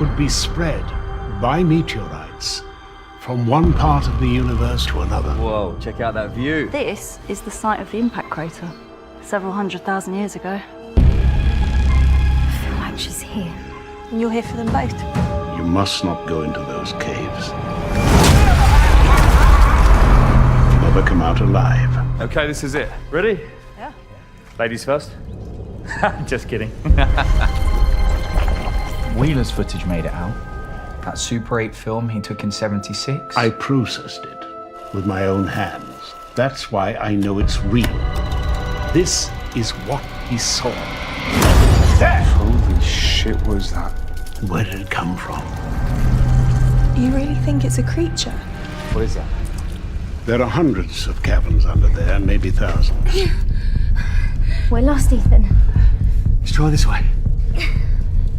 could be spread by meteorites from one part of the universe to another. Whoa, check out that view. This is the site of the impact crater, several 100,000 years ago. I feel like she's here. And you're here for them both. You must not go into those caves. Never come out alive. Okay, this is it. Ready? Yeah. Ladies first. Just kidding. Wheeler's footage made it out. That Super 8 film he took in '76. I processed it with my own hands. That's why I know it's real. This is what he saw. Holy shit, what was that? Where did it come from? You really think it's a creature? What is that? There are hundreds of caverns under there, maybe thousands. We're lost, Ethan. Let's try this way.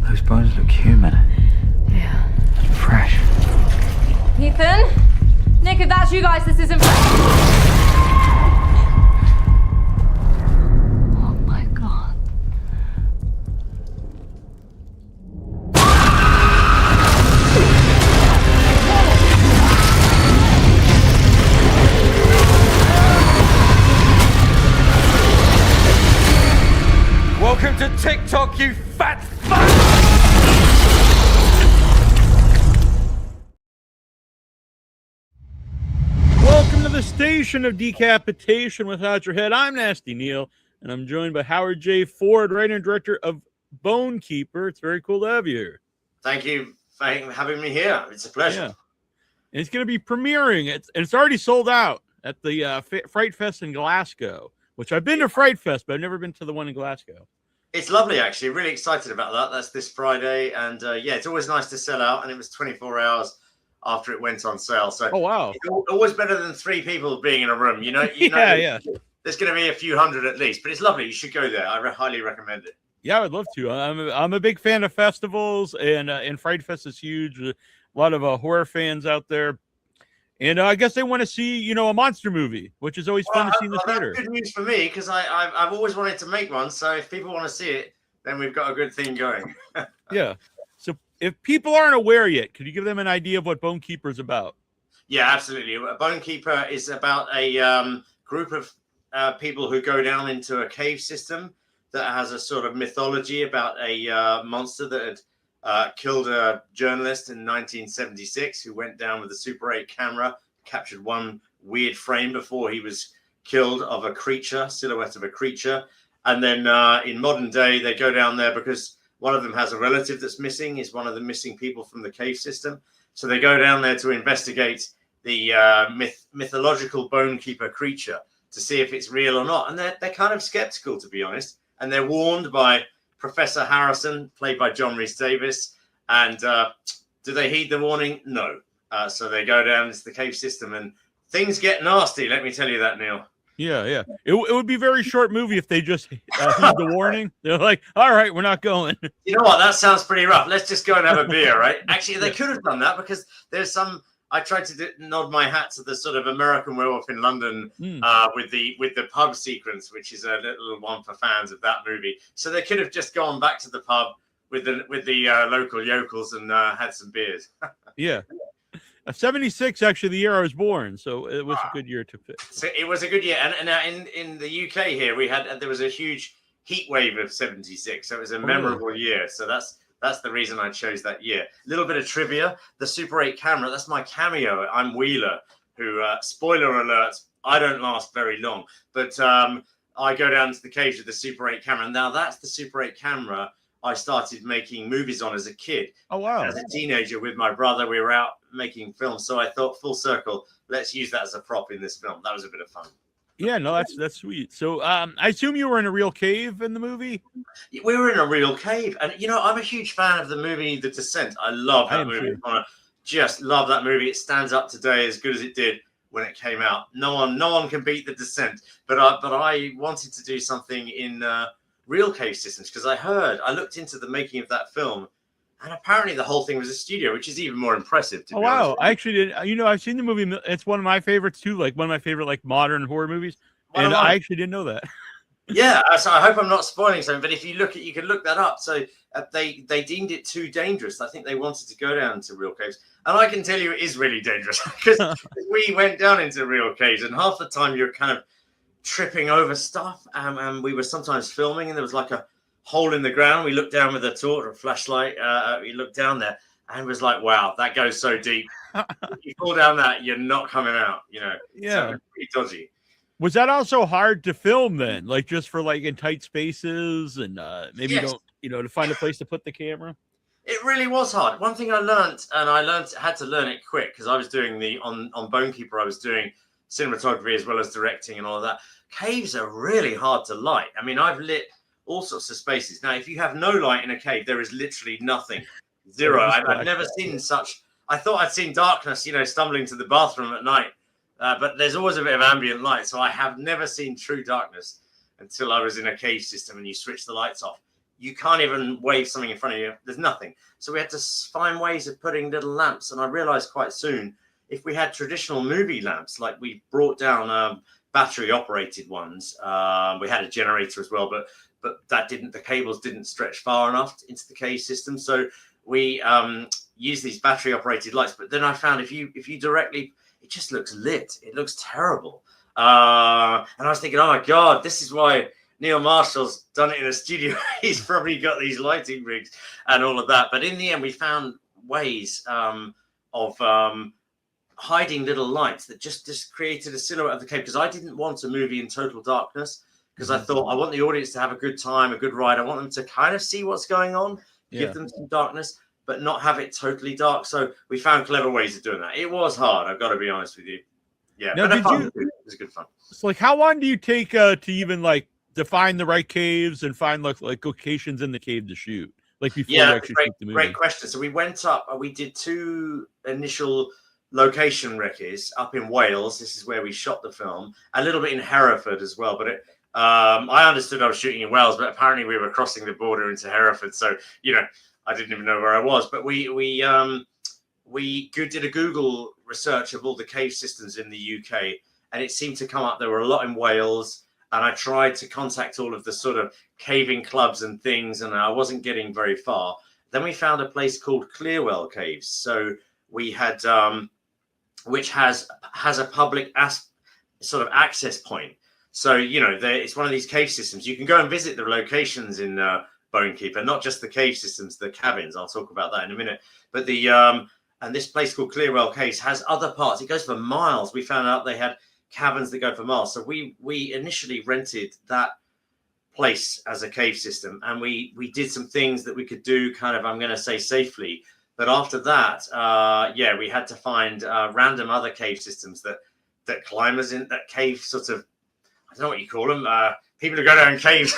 Those bones look human. Yeah. Fresh. Ethan? Nick, if that's you guys, this isn't... Oh my God. Welcome to TikTok, you fat fuck! Welcome to the station of decapitation without your head. I'm Nasty Neal, and I'm joined by Howard J. Ford, writer and director of Bone Keeper. It's very cool to have you here. Thank you for having me here. It's a pleasure. Yeah. And it's going to be premiering. It's already sold out at the Fright Fest in Glasgow, which I've been to Fright Fest, but I've never been to the one in Glasgow. It's lovely, actually. Really excited about that. That's this Friday. And yeah, it's always nice to sell out. And it was 24 hours after it went on sale. So Oh, wow. it's always better than 3 people being in a room. You know, Yeah. There's going to be a few hundred at least, but it's lovely. You should go there. I highly recommend it. Yeah, I would love to. I'm a big fan of festivals, and Fright Fest is huge. A lot of horror fans out there. And I guess they want to see, a monster movie, which is always fun to see in the theater. That's good news for me because I've always wanted to make one. So if people want to see it, then we've got a good thing going. Yeah. So if people aren't aware yet, could you give them an idea of what Bone Keeper is about? Yeah, absolutely. Bone Keeper is about a group of people who go down into a cave system that has a sort of mythology about a monster that had killed a journalist in 1976 who went down with a Super 8 camera, captured one weird frame before he was killed of a creature, silhouette of a creature. And then in modern day, they go down there because one of them has a relative that's missing, is one of the missing people from the cave system. So they go down there to investigate the mythological Bone Keeper creature to see if it's real or not. And they're kind of skeptical, to be honest. And they're warned by Professor Harrison, played by John Rhys Davies. And do they heed the warning? No. So they go down into the cave system and things get nasty. Let me tell you that, Neil. Yeah. It would be a very short movie if they just heed the warning. They're like, all right, we're not going. You know what? That sounds pretty rough. Let's just go and have a beer, right? Actually, they could have done that because there's some... I tried to nod my hat to the sort of American Werewolf in London with the pub sequence, which is a little one for fans of that movie. So they could have just gone back to the pub with the local yokels and had some beers. Yeah. 76, actually, the year I was born, so it was a good year to fit. So it was a good year, and in the UK here there was a huge heat wave of 76, so it was a memorable year. So that's the reason I chose that year. A little bit of trivia: the Super 8 camera, that's my cameo. I'm Wheeler, who spoiler alert, I don't last very long, but I go down to the cage with the Super 8 camera. Now that's the Super 8 camera I started making movies on as a kid. Oh, wow. As a teenager with my brother, we were out making films. So I thought, full circle, let's use that as a prop in this film. That was a bit of fun. Yeah, no, that's sweet. So I assume you were in a real cave in the movie? We were in a real cave. And, I'm a huge fan of the movie The Descent. I love that movie. I just love that movie. It stands up today as good as it did when it came out. No one can beat The Descent. But I wanted to do something in real cave systems because I looked into the making of that film, and apparently the whole thing was a studio, which is even more impressive. To be honest. I actually did. I've seen the movie. It's one of my favorites too. Like one of my favorite modern horror movies. And I actually didn't know that. Yeah, so I hope I'm not spoiling something, but if you look at, you can look that up. So they deemed it too dangerous. I think they wanted to go down to real caves, and I can tell you it is really dangerous because we went down into real caves, and half the time you're kind of tripping over stuff. And we were sometimes filming, and there was like a hole in the ground. We looked down with a torch or a flashlight. We looked down there, and it was like, wow, that goes so deep. If you fall down that, you're not coming out. You know, Yeah. so pretty dodgy. Was that also hard to film then? Like just for like in tight spaces and maybe Yes. you don't, to find a place to put the camera? It really was hard. One thing I learned, and had to learn it quick because I was doing on Bonekeeper, I was doing cinematography as well as directing and all of that. Caves are really hard to light. I mean, I've lit all sorts of spaces. Now, if you have no light in a cave, there is literally nothing. Zero. I've never seen such. I thought I'd seen darkness, stumbling to the bathroom at night. But there's always a bit of ambient light. So I have never seen true darkness until I was in a cave system and you switch the lights off. You can't even wave something in front of you. There's nothing. So we had to find ways of putting little lamps. And I realized quite soon, if we had traditional movie lamps, like we brought down battery operated ones, we had a generator as well, but the cables didn't stretch far enough into the cave system. So we used these battery operated lights. But then I found if you directly, it just looks lit. It looks terrible. And I was thinking, oh my God, this is why Neal Marshall's done it in a studio. He's probably got these lighting rigs and all of that. But in the end, we found ways of hiding little lights that just created a silhouette of the cave. Because I didn't want a movie in total darkness, because I thought I want the audience to have a good time, a good ride. I want them to kind of see what's going on, give them some darkness, but not have it totally dark. So we found clever ways of doing that. It was hard, I've got to be honest with you. Yeah, now, but it was good fun. So like, how long do you take to even like define the right caves and find like locations in the cave to shoot? Like before you actually shoot the movie? Great question. So we went up, we did 2 initial location recce's up in Wales. This is where we shot the film, a little bit in Hereford as well. But I understood I was shooting in Wales, but apparently we were crossing the border into Hereford. So, I didn't even know where I was, but we did a Google research of all the cave systems in the UK, and it seemed to come up. There were a lot in Wales, and I tried to contact all of the sort of caving clubs and things, and I wasn't getting very far. Then we found a place called Clearwell Caves. So we had, which has a public sort of access point. So, it's one of these cave systems. You can go and visit the locations in Bonekeeper, not just the cave systems, the cabins. I'll talk about that in a minute. But and this place called Clearwell Caves has other parts. It goes for miles. We found out they had cabins that go for miles. So we initially rented that place as a cave system, and we did some things that we could do kind of, I'm going to say, safely. But after that, we had to find random other cave systems that climbers in that cave sort of, I don't know what you call them. People who go down caves.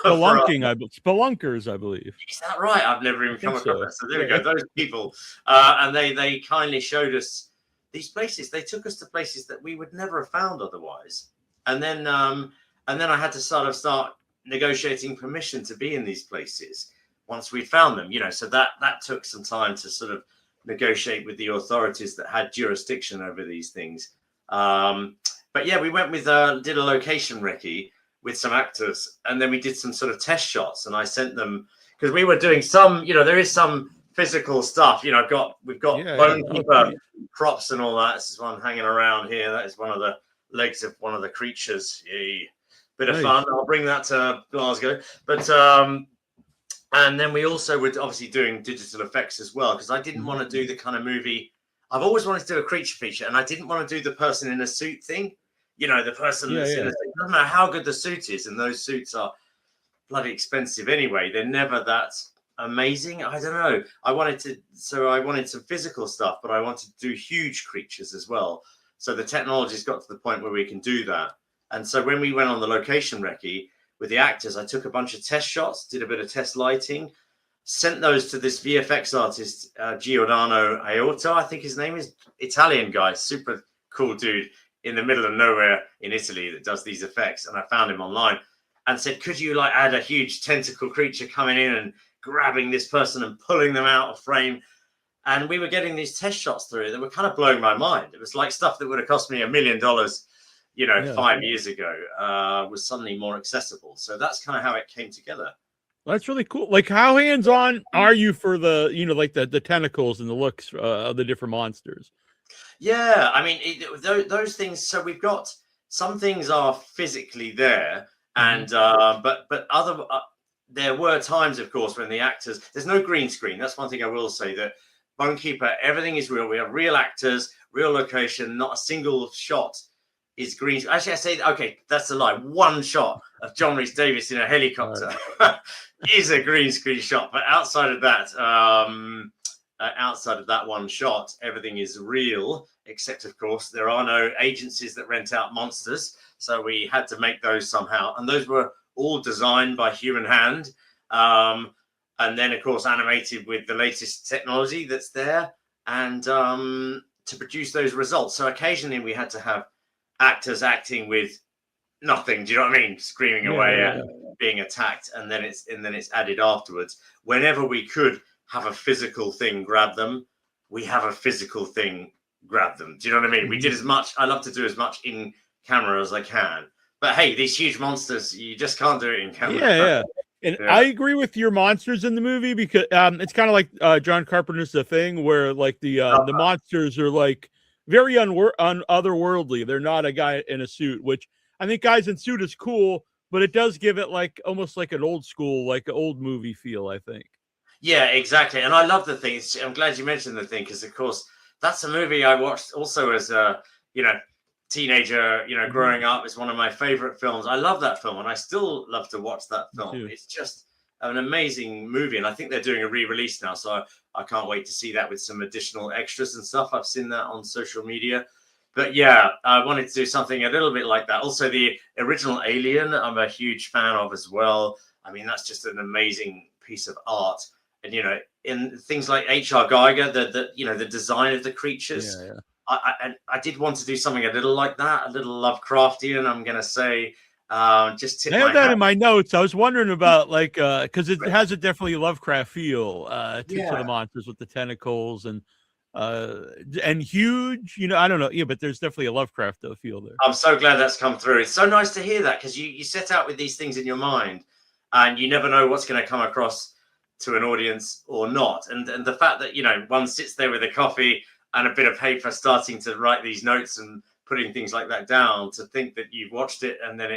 Spelunkers, I believe. Is that right? I've never even come across that. So there we go. Those people. And they kindly showed us these places. They took us to places that we would never have found otherwise. And then I had to start negotiating permission to be in these places once we found them. So that took some time to sort of negotiate with the authorities that had jurisdiction over these things. But yeah, we went with did a location recce with some actors, and then we did some sort of test shots, and I sent them because we were doing some, there is some physical stuff. We've got Bonekeeper props and all that. This is one hanging around here. That is one of the legs of one of the creatures. Yay. Bit of fun. I'll bring that to Glasgow. But and then we also were obviously doing digital effects as well, because I didn't want to do the kind of movie. I've always wanted to do a creature feature, and I didn't want to do the person in a suit thing. The person that's in a suit. It doesn't matter how good the suit is, and those suits are bloody expensive anyway. They're never that amazing. I don't know. I wanted some physical stuff, but I wanted to do huge creatures as well. So the technology's got to the point where we can do that. And so when we went on the location recce with the actors, I took a bunch of test shots, did a bit of test lighting, sent those to this VFX artist, Giordano Aiuto, I think his name is, Italian guy, super cool dude in the middle of nowhere in Italy that does these effects. And I found him online and said, could you add a huge tentacle creature coming in and grabbing this person and pulling them out of frame? And we were getting these test shots through that were kind of blowing my mind. It was like stuff that would have cost me $1 million Yeah. 5 years ago, was suddenly more accessible. So that's kind of how it came together. That's really cool. Like, how hands-on are you for the, like the tentacles and the looks of the different monsters? Yeah, I mean, those things. So we've got some things are physically there, and but other there were times, of course, when the actors. There's no green screen. That's one thing I will say. That Bonekeeper, everything is real. We have real actors, real location. Not a single shot is green. Actually, I say okay, that's a lie. One shot of John Rhys Davies in a helicopter is a green screen shot, but outside of that one shot, everything is real, except of course there are no agencies that rent out monsters, so we had to make those somehow, and those were all designed by human hand, and then of course animated with the latest technology that's there, and to produce those results. So occasionally we had to have actors acting with nothing, do you know what I mean, screaming away at being attacked, and then it's added afterwards. Whenever we could have a physical thing grab them, we have a physical thing grab them. Do you know what I mean? We did as much. I love to do as much in camera as I can. But hey, these huge monsters, you just can't do it in camera. Yeah. And I agree with your monsters in the movie, because it's kind of like John Carpenter's The Thing, where like the monsters are like very otherworldly. They're not a guy in a suit, which I think guys in suit is cool, but it does give it like almost like an old school, like an old movie feel, I think. Yeah, exactly. And I love The Thing. I'm glad you mentioned The Thing, because of course that's a movie I watched also as a teenager, growing up. It's one of my favorite films. I love that film, and I still love to watch that film. It's just an amazing movie, and I think they're doing a re-release now, so I can't wait to see that with some additional extras and stuff. I've seen that on social media. But yeah, I wanted to do something a little bit like that. Also, the original Alien, I'm a huge fan of as well. I mean, that's just an amazing piece of art. And in things like H.R. Geiger, the design of the creatures, I did want to do something a little like that, a little Lovecraftian. I'm gonna say, just tip I have that in my notes. I was wondering about like because it has a definitely Lovecraft feel to the monsters with the tentacles and huge. I don't know, but there's definitely a Lovecraft feel there. I'm so glad that's come through. It's so nice to hear that, because you set out with these things in your mind, and you never know what's going to come across to an audience or not. And the fact that one sits there with a coffee and a bit of paper starting to write these notes and putting things like that down, to think that you've watched it and then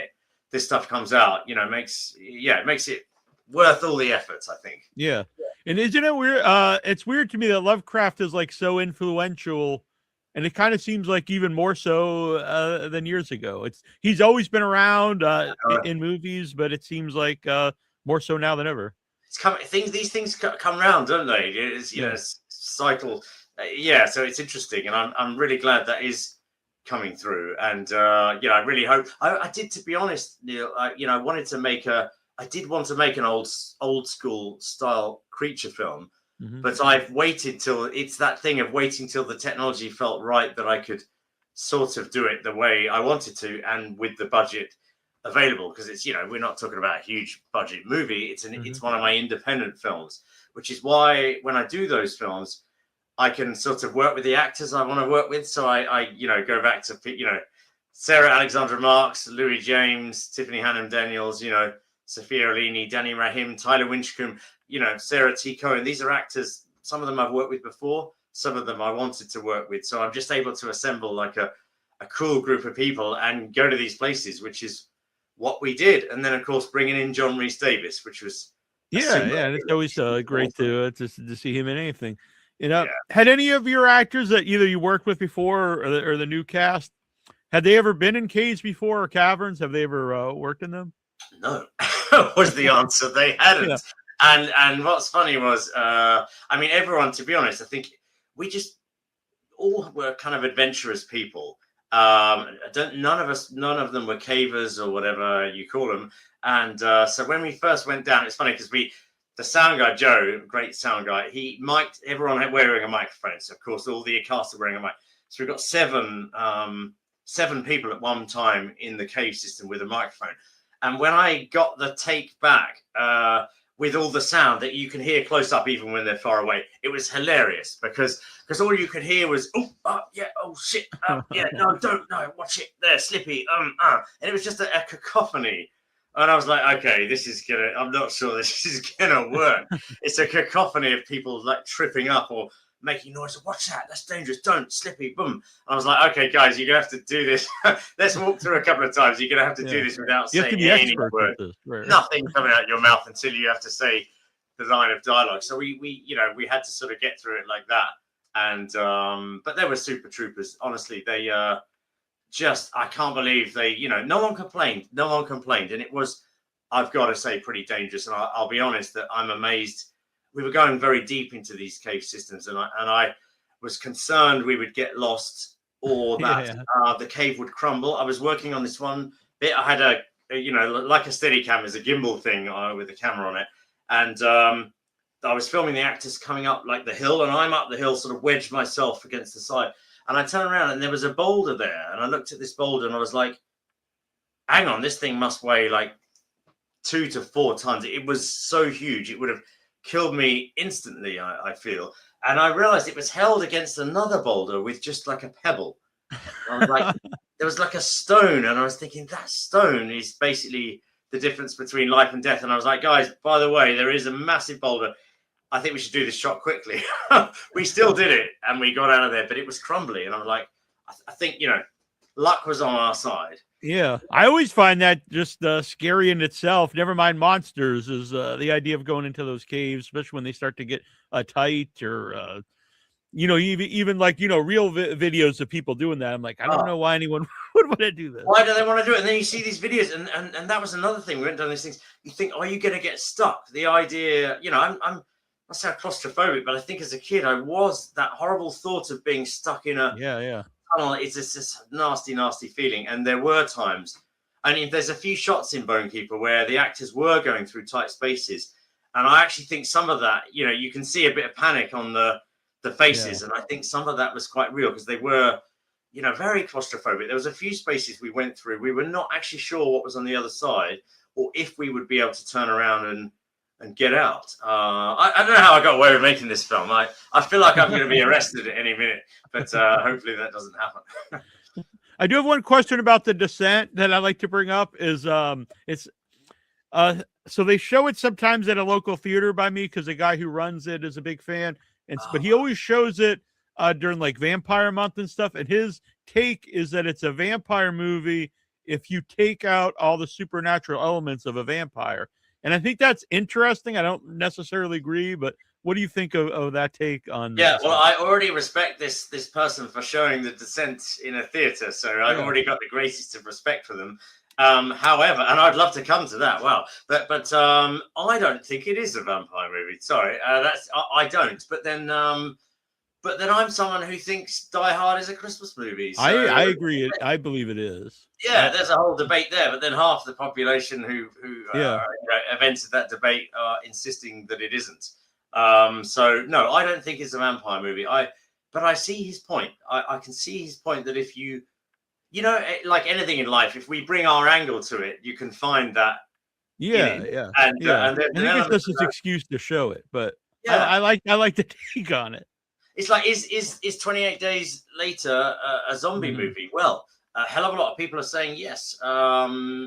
this stuff comes out, makes it worth all the efforts, I think. Yeah. And isn't it weird? It's weird to me that Lovecraft is like so influential, and it kind of seems like even more so than years ago. He's always been around in movies, but it seems like more so now than ever. These things come around, don't they? It's cycle. So it's interesting, and I'm really glad that is coming through. And I really hope. I did, to be honest, Neil. I did want to make an old school style creature film, but I've waited till it's that thing of waiting till the technology felt right that I could sort of do it the way I wanted to, and with the budget available, because it's we're not talking about a huge budget movie. It's one of my independent films, which is why when I do those films, I can sort of work with the actors I want to work with. So I go back to Sarah Alexandra Marks, Louis James, Tiffany Hannum Daniels, Sophia Alini, Danny Rahim, Tyler Winchcombe, Sarah T. Cohen. These are actors. Some of them I've worked with before. Some of them I wanted to work with. So I'm just able to assemble like a cool group of people and go to these places, which is what we did. And then, of course, bringing in John Rhys Davies, which was it's always great to see him in anything. Had any of your actors that either you worked with before or the new cast, had they ever been in caves before or caverns? Have they ever worked in them? No, was the answer. They hadn't. And what's funny was, everyone, to be honest, I think we just all were kind of adventurous people. None of them were cavers or whatever you call them. And so when we first went down, it's funny because the sound guy, Joe, great sound guy, he mic'd everyone wearing a microphone. So of course all the cast are wearing a mic. So we've got seven people at one time in the cave system with a microphone. And when I got the take back, with all the sound that you can hear close up even when they're far away. It was hilarious because all you could hear was yeah, oh shit, yeah, no, don't, no, watch it there, Slippy, and it was just a cacophony. And I was like, okay, I'm not sure this is gonna work. It's a cacophony of people like tripping up or making noise. Watch that, that's dangerous, don't, Slippy, boom. And I was like, okay, guys, you're gonna have to do this. Let's walk through a couple of times. You're gonna have to do this without saying any word. Right. Nothing coming out your mouth until you have to say the line of dialogue. So we had to sort of get through it like that. And but they were super troopers. Honestly, they I can't believe they, no one complained. And it was, I've got to say, pretty dangerous. And I'll be honest that I'm amazed. We were going very deep into these cave systems, and I was concerned we would get lost or that the cave would crumble. I was working on this one bit. I had a like a Steadicam is a gimbal thing with a camera on it. And I was filming the actors coming up like the hill, and I'm up the hill, sort of wedged myself against the side. And I turned around and there was a boulder there. And I looked at this boulder and I was like, hang on, this thing must weigh like 2 to 4 tons. It was so huge. It would have killed me instantly, I feel. And I realized it was held against another boulder with just like a pebble. I was like, there was like a stone. And I was thinking that stone is basically the difference between life and death. And I was like, guys, by the way, there is a massive boulder. I think we should do this shot quickly. We still did it and we got out of there, but it was crumbly. And I'm like, I think, luck was on our side. Yeah. I always find that just scary in itself. Never mind monsters is the idea of going into those caves, especially when they start to get tight or, even like, real videos of people doing that. I'm like, I don't know why anyone would want to do this. Why do they want to do it? And then you see these videos and that was another thing. We went down these things. You think, are you going to get stuck? The idea, I'm I sound claustrophobic, but I think as a kid, I was that horrible thought of being stuck in a tunnel. It's just this nasty, nasty feeling. And there were times, there's a few shots in Bone Keeper where the actors were going through tight spaces. And I actually think some of that, you can see a bit of panic on the faces. And I think some of that was quite real because they were, very claustrophobic. There was a few spaces we went through. We were not actually sure what was on the other side or if we would be able to turn around and get out. I don't know how I got away with making this film. I feel like I'm going to be arrested at any minute, but hopefully that doesn't happen. I do have one question about the descent that I like to bring up is so they show it sometimes at a local theater by me because the guy who runs it is a big fan, but he always shows it during like Vampire Month and stuff. And his take is that it's a vampire movie if you take out all the supernatural elements of a vampire. And I think that's interesting. I don't necessarily agree, but what do you think of that take on? Yeah, well, I already respect this person for showing The Descent in a theater, so I've already got the greatest of respect for them. However, and I'd love to come to that. Well, but I don't think it is a vampire movie. Sorry, I don't. But then I'm someone who thinks Die Hard is a Christmas movie. So, I agree. I believe it is. Yeah, there's a whole debate there, but then half the population who have entered that debate are insisting that it isn't. So no, I don't think it's a vampire movie. But I see his point. I can see his point that if you like anything in life, if we bring our angle to it, you can find that. And I think it's just his excuse to show it, but I like the take on it. It's like, is 28 Days Later a zombie movie? Well, a hell of a lot of people are saying yes.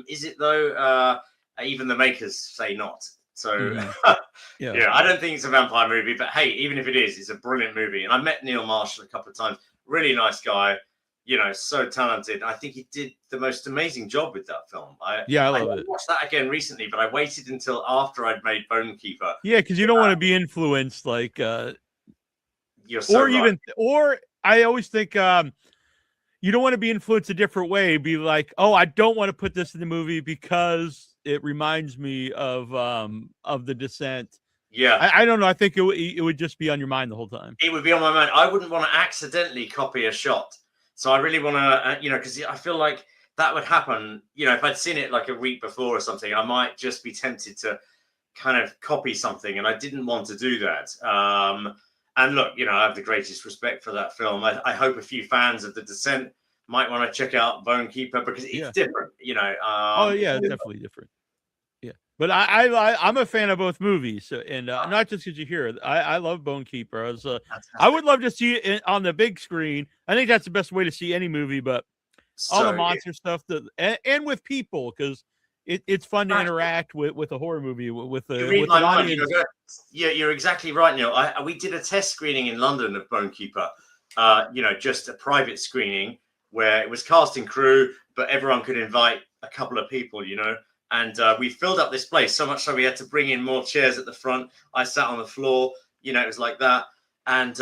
Is it though? Even the makers say not. So, I don't think it's a vampire movie. But hey, even if it is, it's a brilliant movie. And I met Neal Marshall a couple of times. Really nice guy. So talented. I think he did the most amazing job with that film. I love it. I watched that again recently, but I waited until after I'd made Bone Keeper. Yeah, because you don't want to be influenced like. Or I always think you don't want to be influenced a different way. Be like, oh, I don't want to put this in the movie because it reminds me of The Descent. Yeah, I don't know. I think it would just be on your mind the whole time. It would be on my mind. I wouldn't want to accidentally copy a shot. So I really want to, because I feel like that would happen. If I'd seen it like a week before or something, I might just be tempted to kind of copy something, and I didn't want to do that. And look, I have the greatest respect for that film. I hope a few fans of The Descent might want to check out Bone Keeper because it's different, definitely different. Yeah. But I'm a fan of both movies, and not just because you hear it. I love Bone Keeper. I would love to see it on the big screen. I think that's the best way to see any movie. But all the monster stuff and with people, because it's fun to interact with a horror movie with an audience. You're exactly right, Neil. We did a test screening in London of Bone Keeper. Just a private screening where it was cast and crew, but everyone could invite a couple of people. And we filled up this place so much so we had to bring in more chairs at the front. I sat on the floor, it was like that. And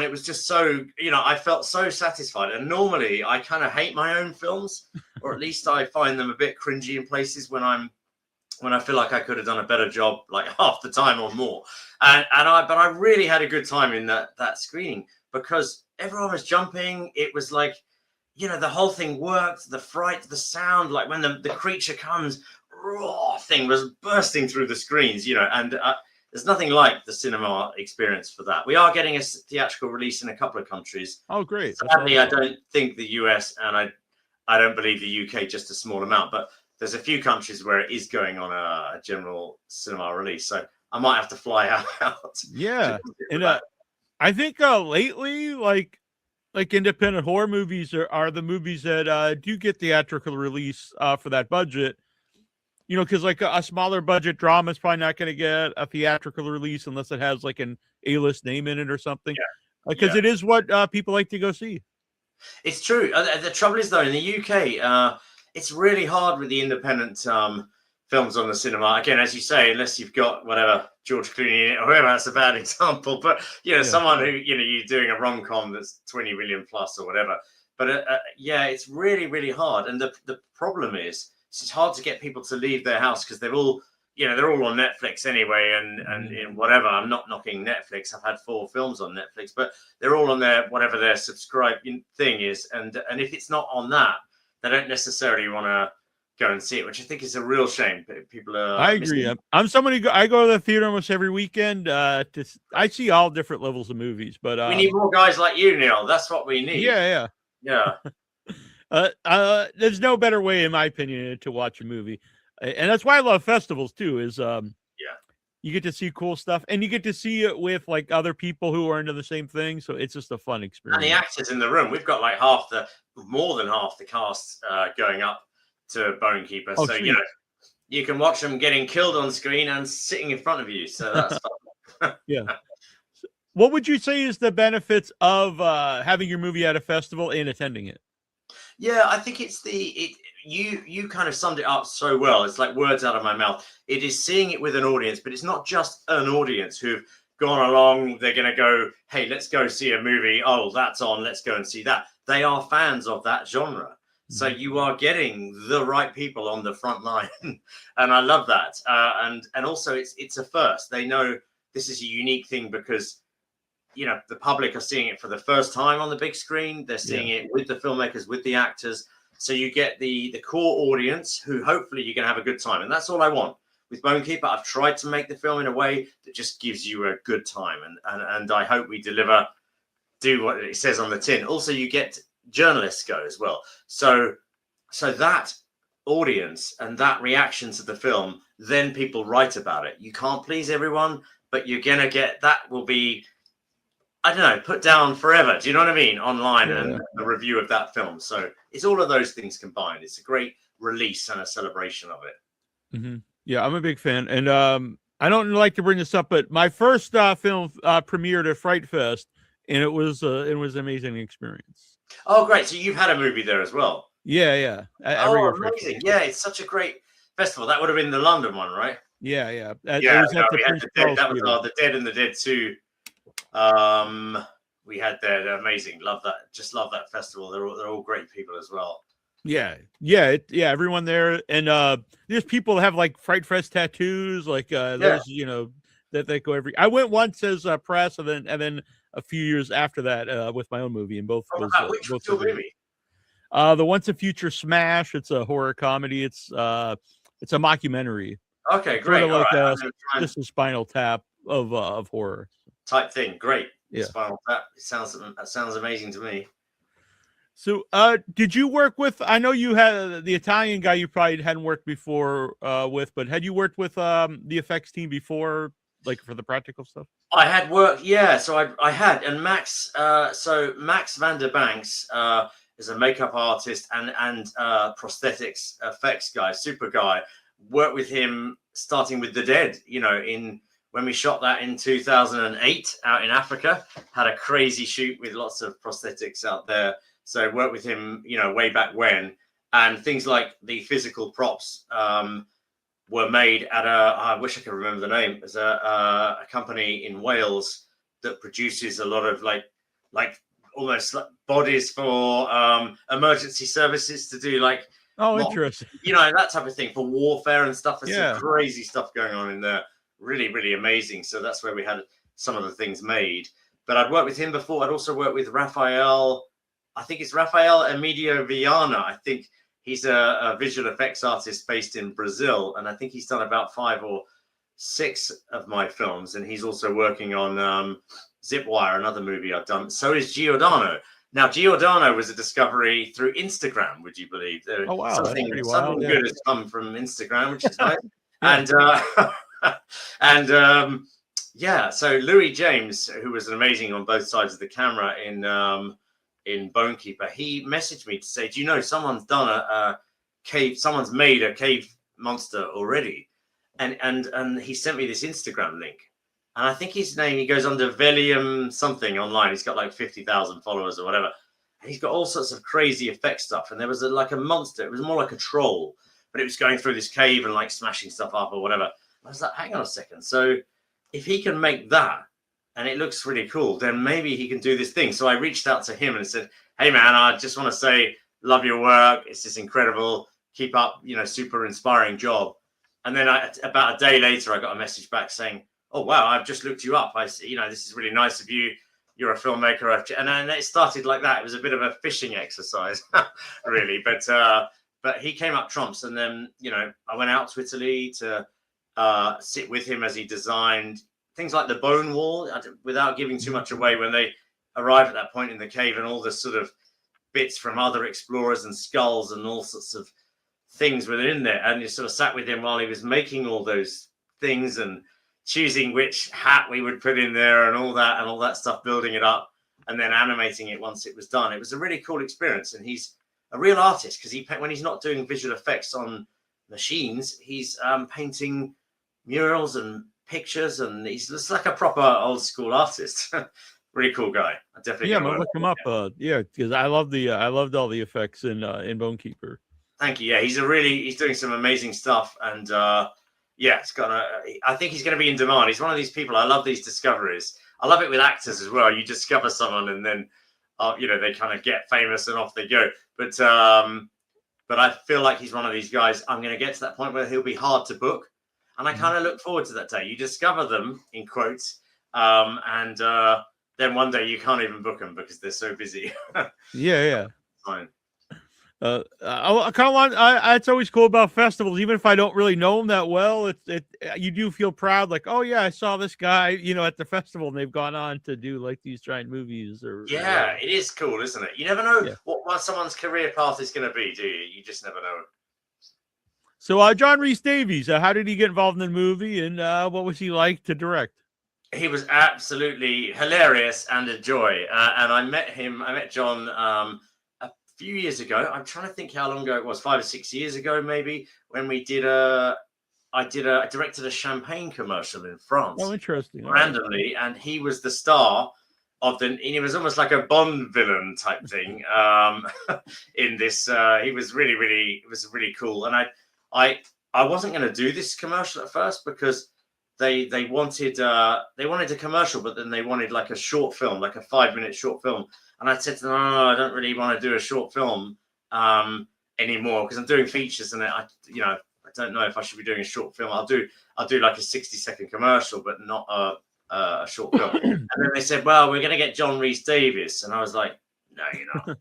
it was just so, I felt so satisfied. And normally I kind of hate my own films, or at least I find them a bit cringy in places when I feel like I could have done a better job, like half the time or more. But I really had a good time in that screening because everyone was jumping. It was like, the whole thing worked. The fright, the sound, like when the creature comes, raw thing was bursting through the screens, and there's nothing like the cinema experience for that. We are getting a theatrical release in a couple of countries. Oh, great. Sadly, I don't think the US, and I don't believe the UK, just a small amount, but there's a few countries where it is going on a general cinema release. So I might have to fly out. Yeah. And I think lately, like independent horror movies are the movies that do get theatrical release for that budget. Because like a smaller budget drama is probably not going to get a theatrical release unless it has like an A-list name in it or something. Because it is what people like to go see. It's true. The trouble is, though, in the UK, it's really hard with the independent films on the cinema. Again, as you say, unless you've got whatever George Clooney in it or whoever, that's a bad example. But someone who you're doing a rom-com that's 20 million plus or whatever. But it's really, really hard. And the problem is it's hard to get people to leave their house because they're all on Netflix anyway, and whatever. I'm not knocking Netflix. I've had 4 films on Netflix, but they're all on whatever their subscribe thing is. And if it's not on that, they don't necessarily want to go and see it, which I think is a real shame. People are. I agree. I'm somebody. I go to the theater almost every weekend. I see all different levels of movies, but we need more guys like you, Neil. That's what we need. Yeah. There's no better way, in my opinion, to watch a movie, and that's why I love festivals too. Is you get to see cool stuff, and you get to see it with like other people who are into the same thing. So it's just a fun experience. And the actors in the room, we've got like more than half the cast going up to Bone Keeper. Oh, so sweet. you can watch them getting killed on screen and sitting in front of you. So that's fun. Yeah. What would you say is the benefits of having your movie at a festival and attending it? Yeah, I think you kind of summed it up so well. It's like words out of my mouth. It is seeing it with an audience, but it's not just an audience who've gone along. They're going to go, hey, let's go see a movie. Oh, that's on. Let's go and see that. They are fans of that genre. So you are getting the right people on the front line. And I love that. And also it's a first. They know this is a unique thing because, the public are seeing it for the first time on the big screen. They're seeing it with the filmmakers, with the actors. So you get the core audience who hopefully you're going to have a good time. And that's all I want. With Bone Keeper, I've tried to make the film in a way that just gives you a good time. And I hope we do what it says on the tin. Also, you get journalists go as well. So that audience and that reaction to the film, then people write about it. You can't please everyone, but you're going to get, that will be, I don't know, put down forever. Do you know what I mean? Online and a review of that film. So it's all of those things combined. It's a great release and a celebration of it. Mm-hmm. Yeah, I'm a big fan. And I don't like to bring this up, but my first film premiered at Fright Fest, and it was an amazing experience. Oh, great. So you've had a movie there as well. Yeah. Amazing. Yeah, it's such a great festival. That would have been the London one, right? Yeah. We had the Dead. That was the Dead and the Dead 2. We had there. They're amazing. Love that. Just love that festival. They're all great people as well. Yeah. Everyone there, and there's people that have like Fright Fest tattoos, like those, that go every. I went once as press, and then a few years after that with my own movie, and both. Which was your movie? The Once a Future Smash. It's a horror comedy. It's a mockumentary. Okay, great. Sort of like just a Spinal Tap of horror type thing. Great. Yeah. Spinal Tap. That sounds amazing to me. So, did you work with? I know you had the Italian guy you probably hadn't worked before with, but had you worked with the effects team before, like for the practical stuff? I had worked, yeah. So I had, and Max. So Max van der Banks is a makeup artist and prosthetics effects guy, super guy. Worked with him starting with The Dead. You know, in when we shot that in 2008 out in Africa, had a crazy shoot with lots of prosthetics out there. So worked with him, you know, way back when, and things like the physical props. Were made at I wish I could remember the name. There's a company in Wales that produces a lot of like almost like bodies for emergency services to do like Interesting. You know, that type of thing for warfare and stuff. There's some crazy stuff going on in there. Really, really amazing. So that's where we had some of the things made. But I'd worked with him before. I'd also worked with Raphael. I think it's Raphael Emidio Viana. I think he's a visual effects artist based in Brazil, and I think he's done about 5 or 6 of my films. And he's also working on Zipwire, another movie I've done. So is Giordano. Now, Giordano was a discovery through Instagram, would you believe? Oh, wow. Something Wild, good has come from Instagram, which is nice. And yeah, so Louis James, who was amazing on both sides of the camera in Bonekeeper, he messaged me to say, do you know someone's done a cave, someone's made a cave monster already, and he sent me this Instagram link, and I think his name, he goes under Velium something online. He's got like 50,000 followers or whatever, and he's got all sorts of crazy effect stuff. And there was like a monster, it was more like a troll, but it was going through this cave and like smashing stuff up or whatever. I was like, hang on a second, so if he can make that and it looks really cool, then maybe he can do this thing. So I reached out to him and said, hey man, I just want to say, love your work. It's just incredible. Keep up, you know, super inspiring job. And then about a day later, I got a message back saying, oh, wow, I've just looked you up. You know, this is really nice of you. You're a filmmaker. And then it started like that. It was a bit of a fishing exercise, really. But he came up trumps. And then, you know, I went out to Italy to sit with him as he designed things like the bone wall, without giving too much away, when they arrived at that point in the cave and all the sort of bits from other explorers and skulls and all sorts of things were in there. And you sort of sat with him while he was making all those things and choosing which hat we would put in there and all that stuff, building it up and then animating it once it was done. It was a really cool experience. And he's a real artist because when he's not doing visual effects on machines, he's painting murals and pictures, and he's just like a proper old school artist. Really cool guy. I definitely I'm gonna look him up. Because I loved all the effects in Bonekeeper. Thank you. Yeah, he's doing some amazing stuff, and it's I think he's going to be in demand. He's one of these people. I love these discoveries. I love it with actors as well. You discover someone, and then you know, they kind of get famous and off they go. But I feel like he's one of these guys. I'm going to get to that point where he'll be hard to book. And I kind of look forward to that day. You discover them, in quotes, and then one day you can't even book them because they're so busy. Yeah. Fine. I kind of want. It's always cool about festivals, even if I don't really know them that well. You do feel proud, like, oh yeah, I saw this guy, you know, at the festival, and they've gone on to do like these giant movies. It is cool, isn't it? You never know what someone's career path is going to be, do you? You just never know. So, John Rhys Davies, how did he get involved in the movie, and what was he like to direct? He was absolutely hilarious and a joy. And I met John a few years ago. I'm trying to think how long ago it was, 5 or 6 years ago, maybe, when we did I directed a champagne commercial in France. Oh, interesting. Randomly, and he was the star of he was almost like a Bond villain type thing in this. He was it was really cool. And I wasn't going to do this commercial at first because they wanted a commercial, but then they wanted like a short film, like a 5-minute short film. And I said to them, no, I don't really want to do a short film anymore because I'm doing features, and I don't know if I should be doing a short film. I'll do like a 60-second commercial, but not a short film. And then they said, well, we're going to get John Rhys Davies. And I was like, no, you're not.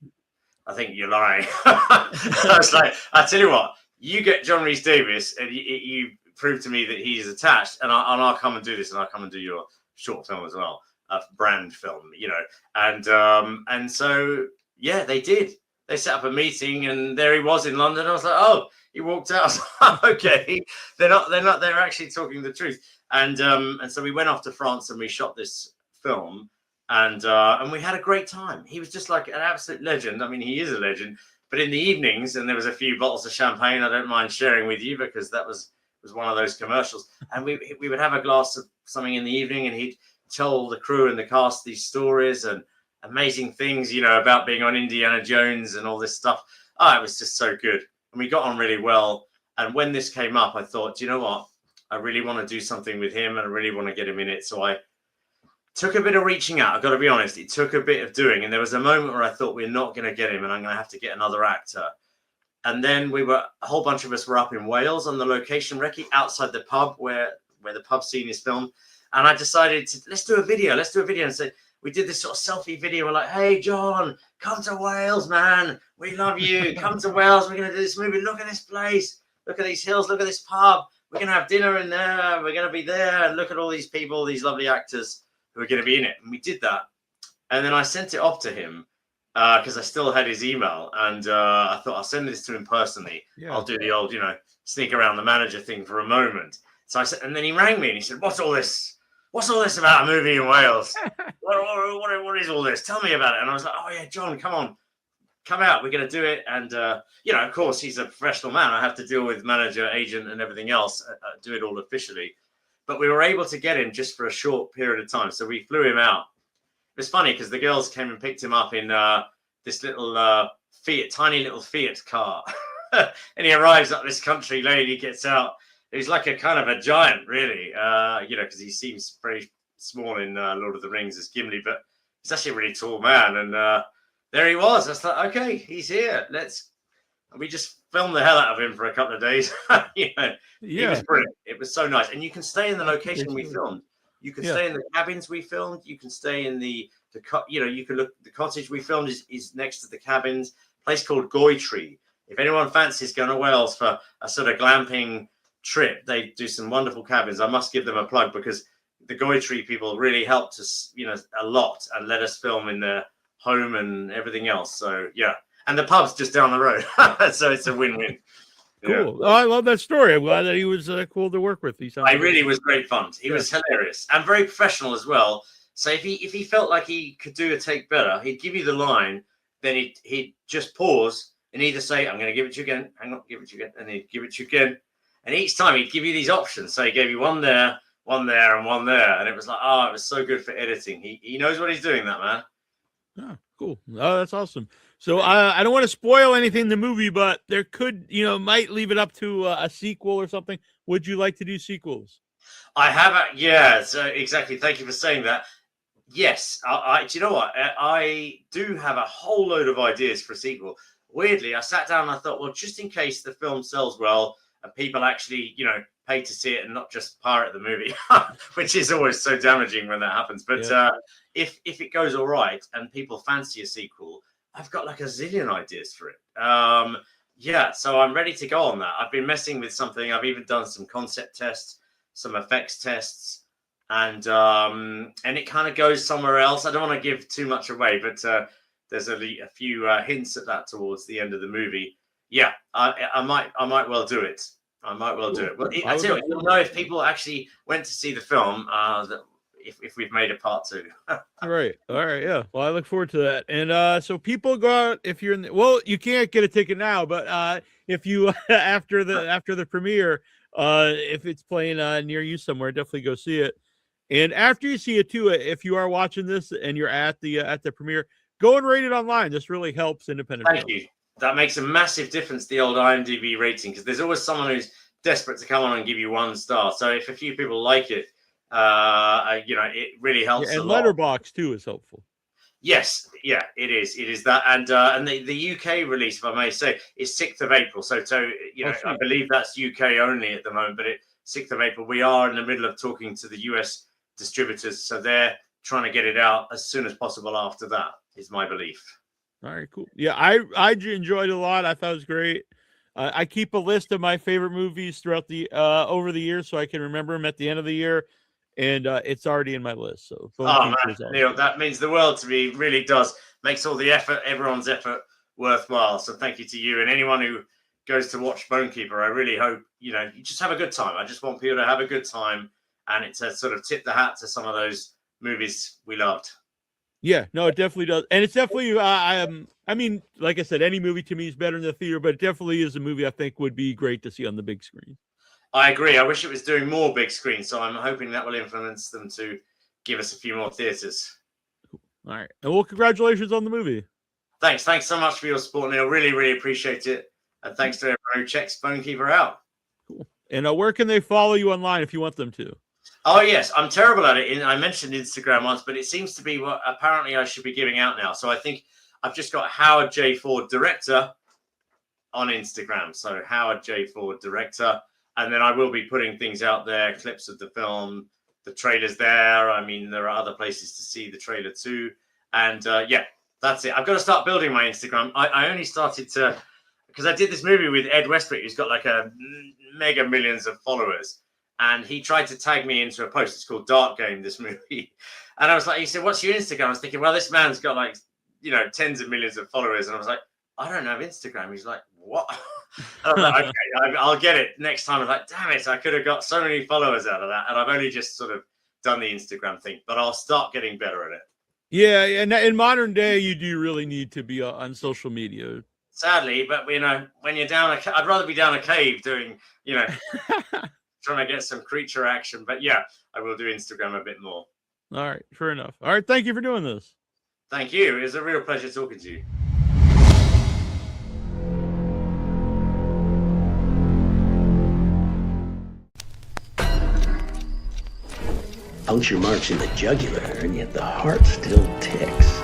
I think you're lying. I was like, I tell you what, you get John Rhys Davies and you prove to me that he's attached, and I'll come and do this, and I'll come and do your short film as well, a brand film, you know. And so, yeah, they did. they set up a meeting, and there he was in London. I was like, oh, he walked out. I was like, okay, they're actually talking the truth. And so we went off to France and we shot this film, and we had a great time. He was just like an absolute legend. I mean, he is a legend. But in the evenings, and there was a few bottles of champagne I don't mind sharing with you, because that was one of those commercials. And we would have a glass of something in the evening, and he'd tell the crew and the cast these stories and amazing things, you know, about being on Indiana Jones and all this stuff. Oh, it was just so good. And we got on really well. And when this came up, I thought, you know what? I really want to do something with him, and I really want to get him in it. So I took a bit of reaching out. I've got to be honest. It took a bit of doing. And there was a moment where I thought, we're not going to get him, and I'm going to have to get another actor. And then a whole bunch of us were up in Wales on the location recce outside the pub where the pub scene is filmed. And I decided let's do a video. And so we did this sort of selfie video. We're like, hey, John, come to Wales, man. We love you. Come to Wales. We're going to do this movie. Look at this place. Look at these hills. Look at this pub. We're going to have dinner in there. We're going to be there. And look at all these people, these lovely actors who are going to be in it. And we did that. And then I sent it off to him because I still had his email. And I thought, I'll send this to him personally. Yeah. I'll do the old, you know, sneak around the manager thing for a moment. So I said, and then he rang me and he said, what's all this? What's all this about a movie in Wales? What is all this? Tell me about it. And I was like, oh, yeah, John, come on. Come out. We're going to do it. And, you know, of course, he's a professional man. I have to deal with manager, agent, and everything else, do it all officially. But we were able to get him just for a short period of time. So we flew him out. It was funny because the girls came and picked him up in this little tiny little Fiat car. And he arrives at this country lady, gets out. He's like a kind of a giant, really, you know, because he seems very small in Lord of the Rings as Gimli, but he's actually a really tall man. And there he was. I was like, okay, he's here. We just filmed the hell out of him for a couple of days. You know, It was brilliant. It was so nice. And you can stay in the location we filmed. You can stay in the cabins we filmed. You can stay in the you know, you can look. The cottage we filmed is next to the cabins. A place called Goitree. If anyone fancies going to Wales for a sort of glamping trip, they do some wonderful cabins. I must give them a plug because the Goitree people really helped us, you know, a lot and let us film in their home and everything else. So yeah, and the pub's just down the road, so it's a win-win. Cool. Yeah. Oh, I love that story. I'm glad that he was cool to work with. He really was great fun. He was hilarious and very professional as well. So if he felt like he could do a take better, he'd give you the line, then he'd just pause and either say, I'm going to give it to you again, hang on, give it to you again, and he'd give it to you again. And each time he'd give you these options. So he gave you one there, and one there. And it was like, it was so good for editing. He knows what he's doing, that man. Oh, cool. Oh, that's awesome. So I don't want to spoil anything in the movie, but there could, you know, might leave it up to a sequel or something. Would you like to do sequels? I have. Yeah, so exactly. Thank you for saying that. Yes. Do you know what? I do have a whole load of ideas for a sequel. Weirdly, I sat down and I thought, well, just in case the film sells well and people actually, you know, pay to see it and not just pirate the movie, which is always so damaging when that happens. But if it goes all right and people fancy a sequel, I've got like a zillion ideas for it. Yeah, so I'm ready to go on that. I've been messing with something. I've even done some concept tests, some effects tests, and it kind of goes somewhere else. I don't want to give too much away, but there's a few hints at that towards the end of the movie. Yeah, I might well do it. I might well do it. Well, I tell you, you'll know if people actually went to see the film. If we've made a part 2. All right. Yeah. Well, I look forward to that. And so people go out if you're in. Well, you can't get a ticket now, but if you after the premiere, if it's playing near you somewhere, definitely go see it. And after you see it too, if you are watching this and you're at the premiere, go and rate it online. This really helps independent. Thank you. That makes a massive difference, the old IMDb rating, because there's always someone who's desperate to come on and give you 1 star. So if a few people like it, you know, it really helps. And Letterboxd too is helpful. Yes, yeah, it is. It is that, and the UK release, if I may say, is 6th of April. So you know, I believe that's UK only at the moment. But 6th of April, we are in the middle of talking to the US distributors, so they're trying to get it out as soon as possible. After that, is my belief. All right, cool. Yeah, I enjoyed it a lot. I thought it was great. I keep a list of my favorite movies throughout the over the years, so I can remember them at the end of the year, and it's already in my list. So, man, Neal, that means the world to me. Really does. Makes all the effort, everyone's effort, worthwhile. So thank you to you and anyone who goes to watch Bonekeeper. I really hope, you just have a good time. I just want people to have a good time, and it's a sort of tip the hat to some of those movies we loved. Yeah, no, it definitely does. And it's definitely, I mean, like I said, any movie to me is better in the theater, but it definitely is a movie I think would be great to see on the big screen. I agree. I wish it was doing more big screens, so I'm hoping that will influence them to give us a few more theaters. All right. And well, congratulations on the movie. Thanks so much for your support, Neil. Really, really appreciate it. And thanks to everyone who checks Bonekeeper out. Cool. And where can they follow you online if you want them to? Oh, yes. I'm terrible at it. I mentioned Instagram once, but it seems to be what apparently I should be giving out now. So I think I've just got Howard J. Ford Director on Instagram. So Howard J. Ford Director. And then I will be putting things out there, clips of the film, the trailer's there. I mean, there are other places to see the trailer too. And yeah, that's it. I've got to start building my Instagram. I only started to, because I did this movie with Ed Westbrook, who's got like a mega millions of followers. And he tried to tag me into a post. It's called Dark Game, this movie. And I was like, he said, what's your Instagram? I was thinking, well, this man's got like, tens of millions of followers. And I was like, I don't have Instagram. He's like, what? And I'm like, okay, I'll get it next time. I was like, damn it, I could have got so many followers out of that. And I've only just sort of done the Instagram thing, but I'll start getting better at it. Yeah, and in modern day, you do really need to be on social media. Sadly, but when you're down I'd rather be down a cave doing, trying to get some creature action. But yeah, I will do Instagram a bit more. All right, fair enough. All right, thank you for doing this. Thank you. It was a real pleasure talking to you. Puncture marks in the jugular, and yet the heart still ticks.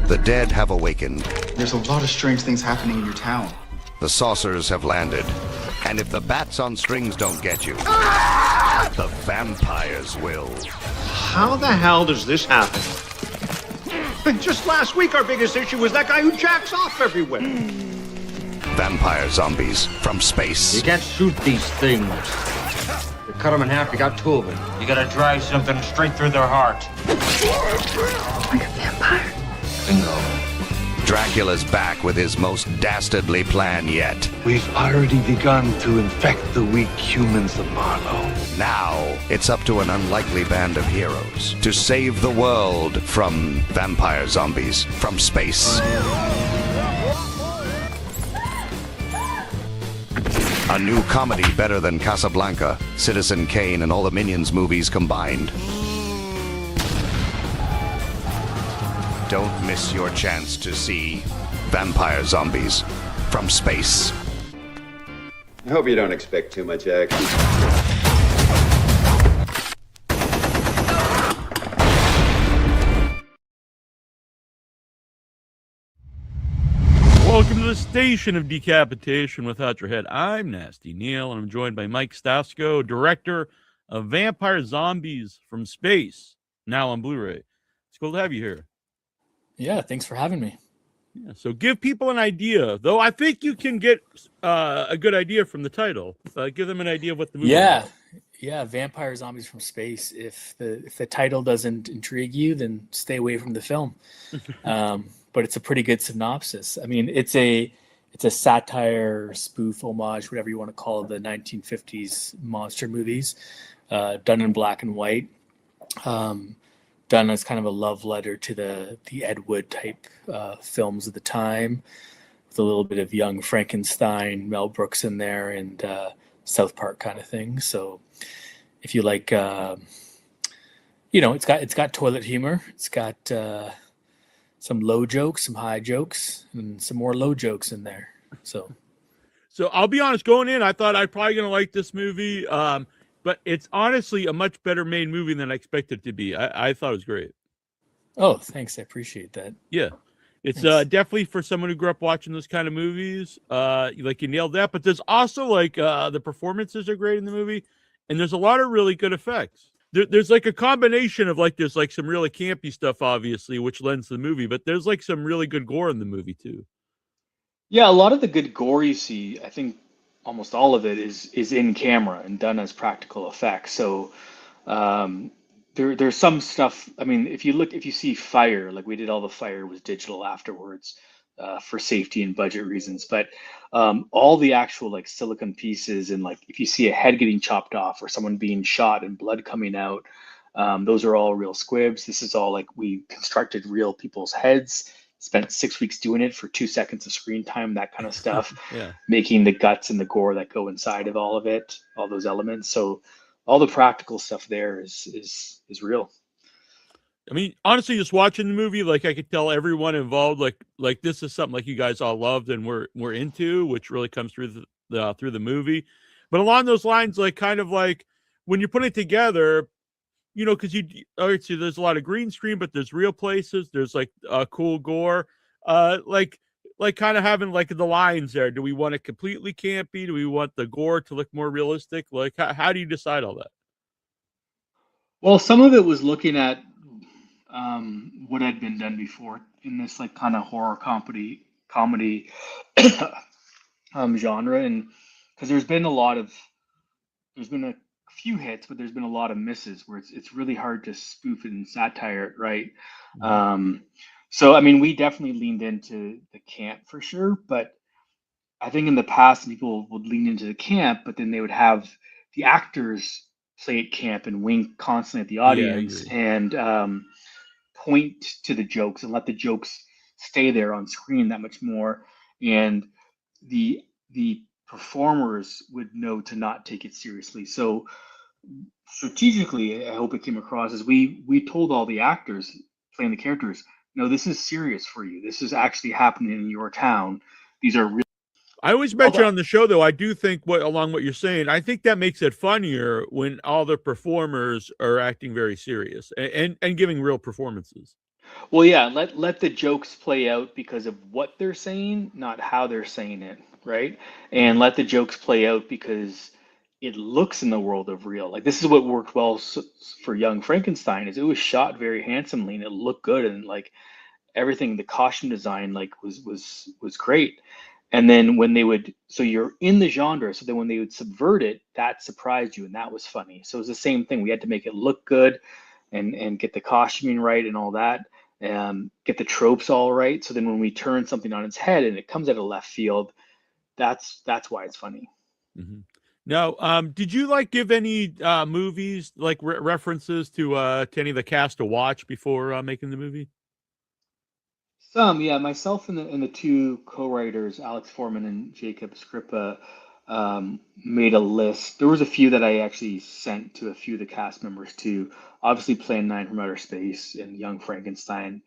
The dead have awakened. There's a lot of strange things happening in your town. The saucers have landed. And if the bats on strings don't get you, the vampires will. How the hell does this happen? Just last week, our biggest issue was that guy who jacks off everywhere. Vampire zombies from space. You can't shoot these things. You cut them in half, you got two of them. You gotta drive something straight through their heart. Like a vampire. Bingo. Dracula's back with his most dastardly plan yet. We've already begun to infect the weak humans of Marlowe. Now, it's up to an unlikely band of heroes to save the world from vampire zombies from space. A new comedy better than Casablanca, Citizen Kane, and all the Minions movies combined. Don't miss your chance to see vampire zombies from space. I hope you don't expect too much action. Welcome to the station of decapitation without your head. I'm Nasty Neal, and I'm joined by Mike Stasko, director of Vampire Zombies from Space, now on Blu-ray. It's cool to have you here. Yeah, thanks for having me. Yeah, so give people an idea, though I think you can get a good idea from the title. Give them an idea of what the movie is. Yeah, Vampire Zombies from Space. If the title doesn't intrigue you, then stay away from the film. But it's a pretty good synopsis. I mean, it's a satire, spoof, homage, whatever you want to call it, the 1950s monster movies, done in black and white, done as kind of a love letter to the Ed Wood type films of the time, with a little bit of Young Frankenstein, Mel Brooks in there, and South Park kind of thing. So if you like, it's got toilet humor. It's got some low jokes, some high jokes, and some more low jokes in there. So I'll be honest, going in, I thought I'd probably going to like this movie, but it's honestly a much better made movie than I expected it to be. I thought it was great. Oh, thanks. I appreciate that. Yeah. It's definitely for someone who grew up watching those kind of movies. Like you nailed that, but there's also like the performances are great in the movie, and there's a lot of really good effects. There's like a combination of like there's like some really campy stuff, obviously, which lends to the movie, but there's like some really good gore in the movie too. Yeah, a lot of the good gore you see, I think almost all of it is in camera and done as practical effects. So there's some stuff. I mean, if you see fire, like we did, all the fire was digital afterwards. for safety and budget reasons. But all the actual like silicone pieces and like if you see a head getting chopped off or someone being shot and blood coming out, those are all real squibs. This is all like we constructed real people's heads, spent 6 weeks doing it for 2 seconds of screen time, that kind of stuff, Yeah. making the guts and the gore that go inside of all of it, all those elements. So all the practical stuff there is real. I mean, honestly, just watching the movie, like I could tell everyone involved, like this is something like you guys all loved and we're into, which really comes through the movie. But along those lines, like kind of like when you put it together, you know, because so there's a lot of green screen, but there's real places. There's like cool gore, like kind of having like the lines there. Do we want it completely campy? Do we want the gore to look more realistic? Like how do you decide all that? Well, some of it was looking at what had been done before in this like kind of horror comedy genre, and because there's been a few hits, but there's been a lot of misses where it's really hard to spoof it and satire it, right? So I mean, we definitely leaned into the camp for sure, but I think in the past people would lean into the camp, but then they would have the actors play at camp and wink constantly at the audience and point to the jokes and let the jokes stay there on screen that much more, and the performers would know to not take it seriously. So strategically, I hope it came across as we told all the actors playing the characters, no, this is serious for you. This is actually happening in your town. These are real. I always mention on the show, though, I do think along what you're saying, I think that makes it funnier when all the performers are acting very serious and giving real performances. Well, yeah, let the jokes play out because of what they're saying, not how they're saying it, right? And let the jokes play out because it looks in the world of real. Like this is what worked well for Young Frankenstein is it was shot very handsomely and it looked good and like everything, the costume design like was great. And then when they would, so you're in the genre, so then when they would subvert it, that surprised you and that was funny. So it was the same thing. We had to make it look good and get the costuming right and all that, get the tropes all right. So then when we turn something on its head and it comes out of left field, that's why it's funny. Mm-hmm. Now, did you like give any movies like references to any of the cast to watch before making the movie? Some, yeah. Myself and the two co-writers, Alex Foreman and Jacob Scrippa, made a list. There was a few that I actually sent to a few of the cast members too. Obviously, Plan 9 from Outer Space and Young Frankenstein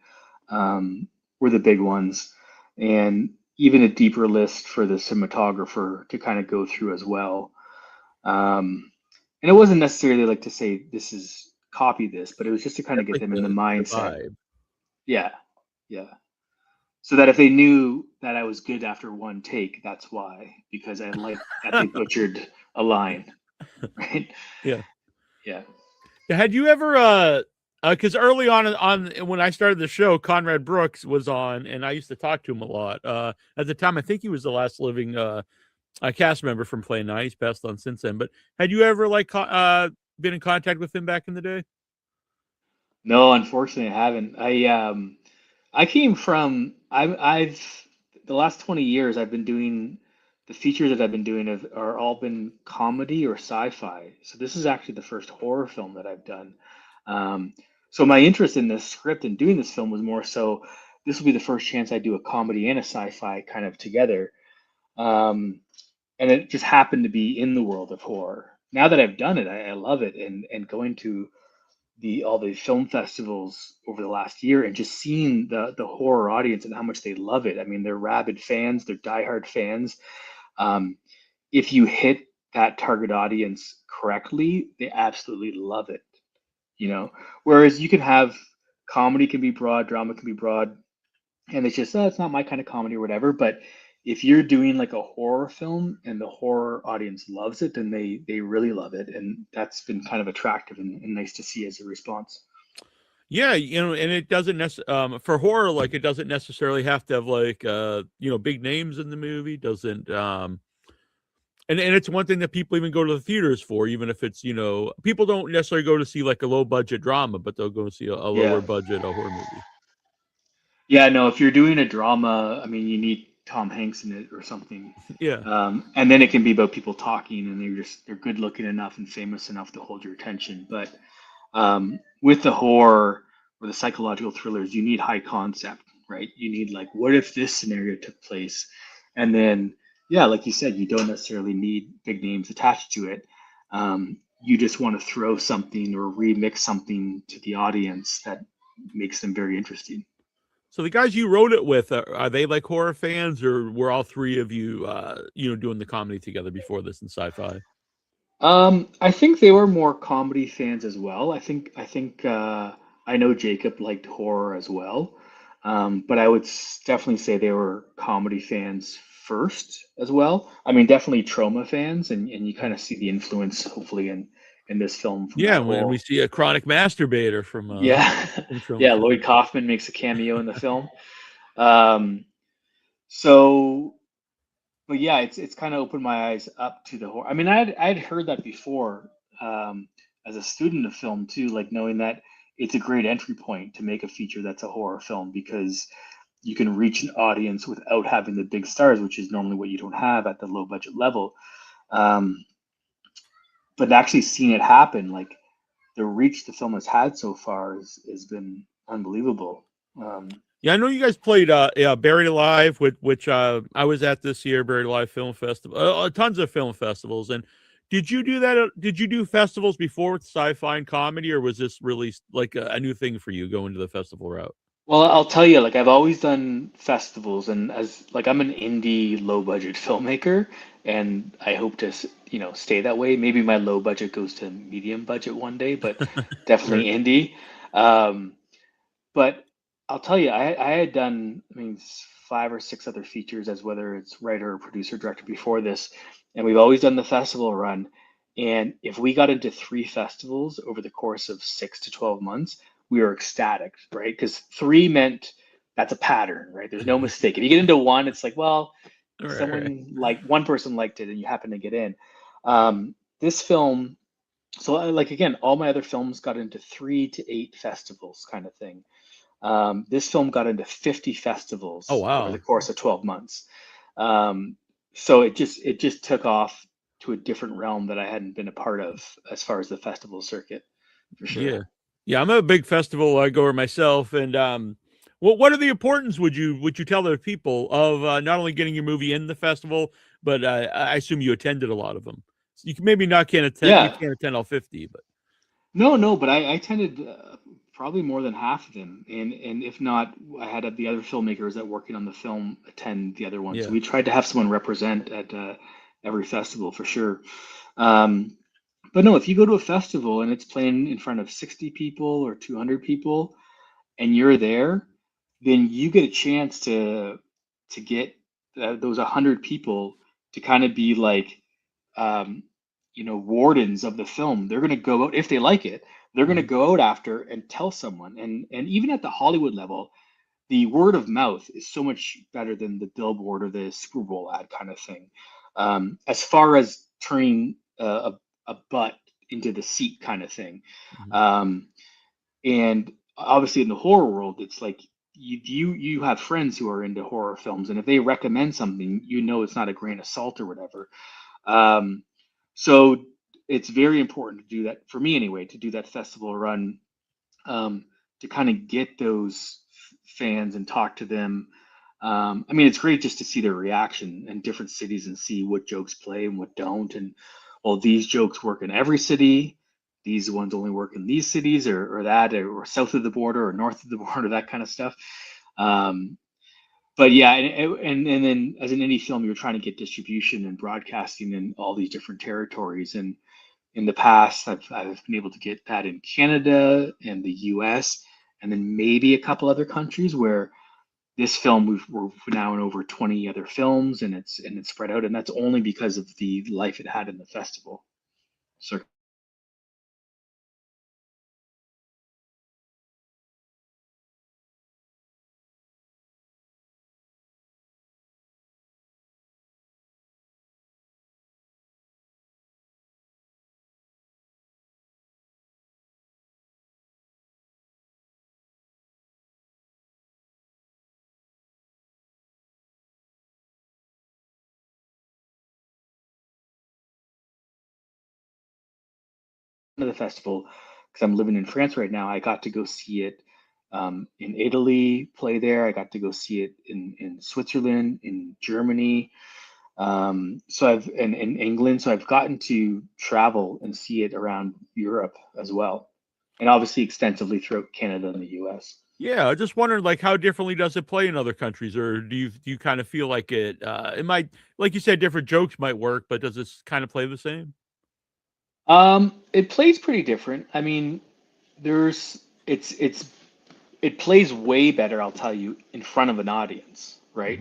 were the big ones, and even a deeper list for the cinematographer to kind of go through as well. And it wasn't necessarily like to say this is copy this, but it was just to kind of get them in the mindset. Yeah. So that if they knew that I was good after one take, that's why, because I like that they butchered a line, right? Yeah. Yeah. Had you ever, because early on when I started the show, Conrad Brooks was on, and I used to talk to him a lot. At the time, I think he was the last living cast member from Plan 9. He's passed on since then. But had you ever been in contact with him back in the day? No, unfortunately, I haven't. I came from I've the last 20 years I've been doing the features that I've been doing are all been comedy or sci-fi. So this is actually the first horror film that I've done. So my interest in this script and doing this film was more so this will be the first chance I do a comedy and a sci-fi kind of together. And it just happened to be in the world of horror. Now that I've done it, I love it, and going to all the film festivals over the last year and just seeing the horror audience and how much they love it. I mean, they're rabid fans, they're diehard fans. If you hit that target audience correctly, they absolutely love it. Whereas you can have comedy can be broad, drama can be broad, and it's just it's not my kind of comedy or whatever. But if you're doing like a horror film and the horror audience loves it, then they really love it, and that's been kind of attractive and nice to see as a response. Yeah, and it doesn't for horror, like it doesn't necessarily have to have like big names in the movie. Doesn't and it's one thing that people even go to the theaters for, even if it's people don't necessarily go to see like a low budget drama, but they'll go see a lower budget horror movie. Yeah, no, if you're doing a drama, I mean, you need Tom Hanks in it or something. Yeah. And then it can be about people talking and they're good looking enough and famous enough to hold your attention. But with the horror or the psychological thrillers, you need high concept, right? You need like, what if this scenario took place? And then, yeah, like you said, you don't necessarily need big names attached to it. You just want to throw something or remix something to the audience that makes them very interesting. So the guys you wrote it with, are they like horror fans, or were all three of you, doing the comedy together before this in sci-fi? I think they were more comedy fans as well. I think I know Jacob liked horror as well, but I would definitely say they were comedy fans first as well. I mean, definitely trauma fans, and you kind of see the influence, hopefully, in this film from Yeah, that when we whole. see a chronic masturbator Yeah, from Trauma yeah. Fans. Lloyd Kaufman makes a cameo in the film. Um, so but yeah, it's kind of opened my eyes up to the horror. I mean, I'd heard that before as a student of film too, like knowing that it's a great entry point to make a feature that's a horror film because you can reach an audience without having the big stars, which is normally what you don't have at the low budget level. Um, but actually seeing it happen, like the reach the film has had so far has been unbelievable. Yeah, I know you guys played Buried Alive, which I was at this year, Buried Alive Film Festival, tons of film festivals. And did you do that? Did you do festivals before with sci-fi and comedy, or was this really like a new thing for you going to the festival route? Well, I'll tell you, like I've always done festivals, and as like I'm an indie low budget filmmaker, and I hope to, stay that way. Maybe my low budget goes to medium budget one day, but definitely Sure. indie. Um, but I'll tell you, I had done, I mean, 5 or 6 other features as whether it's writer or producer, director before this, and we've always done the festival run. And if we got into 3 festivals over the course of 6 to 12 months, we were ecstatic, right? Because 3 meant that's a pattern, right? There's no mistake. If you get into one, it's like, well, Right. someone like one person liked it and you happen to get in. This film, so like again, all my other films got into 3 to 8 festivals kind of thing. This film got into 50 Oh festivals over the wow. course of 12 months. Um, so it just took off to a different realm that I hadn't been a part of as far as the festival circuit, for sure. Yeah. Yeah, I'm a big festival goer myself, and what are the importance would you tell the people of not only getting your movie in the festival, but I assume you attended a lot of them. So you can maybe not can't attend you Yeah, can't attend all 50, but no, but I attended probably more than half of them, and if not, I had the other filmmakers that working on the film attend the other ones. So yeah. we tried to have someone represent at every festival for sure. Um, but no, if you go to a festival and it's playing in front of 60 people or 200 people, and you're there, then you get a chance to get those 100 people to kind of be like um, wardens of the film. They're going to go out if they like it. They're going to Mhm. go out after and tell someone. And even at the Hollywood level, the word of mouth is so much better than the billboard or the Super Bowl ad kind of thing. As far as turning a butt into the seat kind of thing. Mhm. Um, and obviously in the horror world, it's like you have friends who are into horror films, and if they recommend something, it's not a grain of salt or whatever. Um, so it's very important to do that for me anyway, to do that festival run, um, to kind of get those fans and talk to them. I mean, it's great just to see their reaction in different cities and see what jokes play and what don't. And well, these jokes work in every city. These ones only work in these cities or that or south of the border or north of the border, that kind of stuff. Um, but yeah, and then as an indie film, you're trying to get distribution and broadcasting in all these different territories. And in the past, I've been able to get that in Canada and the US, and then maybe a couple other countries where this film we're now in over 20 other films, and it's spread out, and that's only because of the life it had in the festival. So the festival because I'm living in France right now. I got to go see it in Italy, play there. I got to go see it in Switzerland, in Germany. So I've in England. So I've gotten to travel and see it around Europe as well, and obviously extensively throughout Canada and the U.S. Yeah, I just wondered, like, how differently does it play in other countries, or do you kind of feel like it might, like you said, different jokes might work, but does this kind of play the same? It plays pretty different. I mean, there's it plays way better, I'll tell you, in front of an audience, right?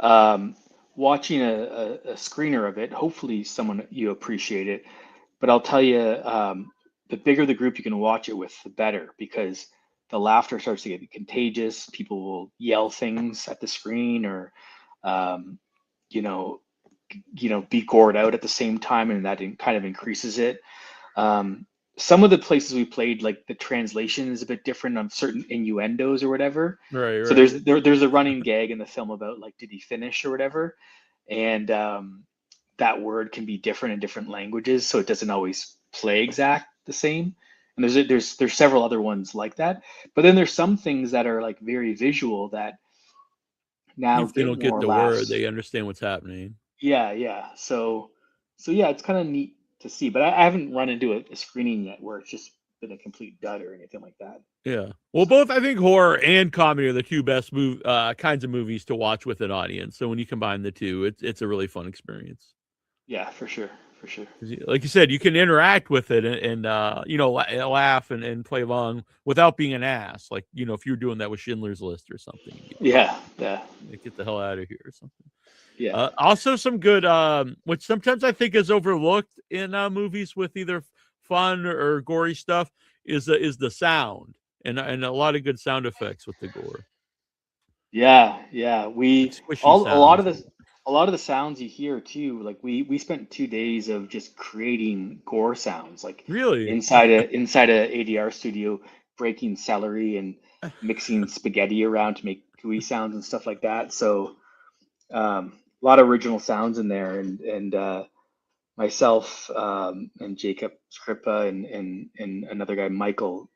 Mm-hmm. Watching a screener of it, hopefully someone you appreciate it. But I'll tell you, the bigger the group you can watch it with, the better, because the laughter starts to get contagious. People will yell things at the screen, or um, you know, be gored out at the same time, and that kind of increases it. Um, some of the places we played, like the translation is a bit different on certain innuendos or whatever. Right, So right. there's a running gag in the film about like, did he finish or whatever, and that word can be different in different languages, so it doesn't always play exact the same. And there's several other ones like that. But then there's some things that are like very visual that now If they get don't get more the word, laughs. they understand what's happening. Yeah, yeah. So yeah, it's kind of neat to see. But I haven't run into a screening yet where it's just been a complete dud or anything like that. Yeah. Well, both I think horror and comedy are the two best kinds of movies to watch with an audience. So when you combine the two, it's a really fun experience. Yeah, for sure, for sure. Like you said, you can interact with it and laugh and play along without being an ass. Like, if you're doing that with Schindler's List or something. Yeah, yeah. Get the hell out of here or something. Yeah. Also some good, which sometimes I think is overlooked in movies with either fun or gory stuff, is the sound and a lot of good sound effects with the gore. Yeah, yeah. Squishy A lot of the sounds you hear too, like we spent 2 days of just creating gore sounds, like Really? inside a ADR studio, breaking celery and mixing spaghetti around to make gooey sounds and stuff like that. So a lot of original sounds in there, and myself and Jacob Scrippa and another guy, Michael,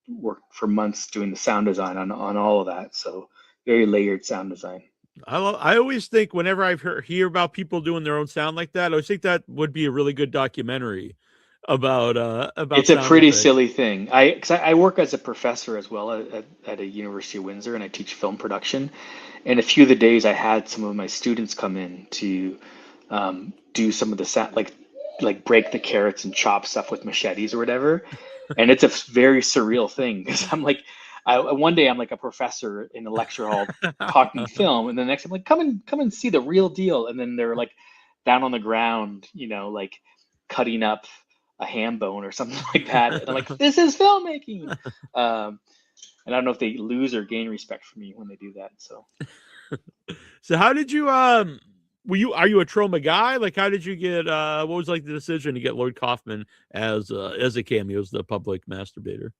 worked for months doing the sound design on all of that. So very layered sound design. I always think whenever hear about people doing their own sound like that, I always think that would be a really good documentary about It's a sound pretty effects. silly thing. Cause I work as a professor as well at a University of Windsor, and I teach film production. And a few of the days I had some of my students come in to do some of the sound, like break the carrots and chop stuff with machetes or whatever. And it's a very surreal thing because I'm like, one day I'm like a professor in a lecture hall talking film, and the next I'm like, come and see the real deal. And then they're like down on the ground, like cutting up a ham bone or something like that. And I'm like, this is filmmaking. And I don't know if they lose or gain respect for me when they do that. So how did you are you a trauma guy? Like, how did you get what was like the decision to get Lloyd Kaufman as a cameo as the public masturbator?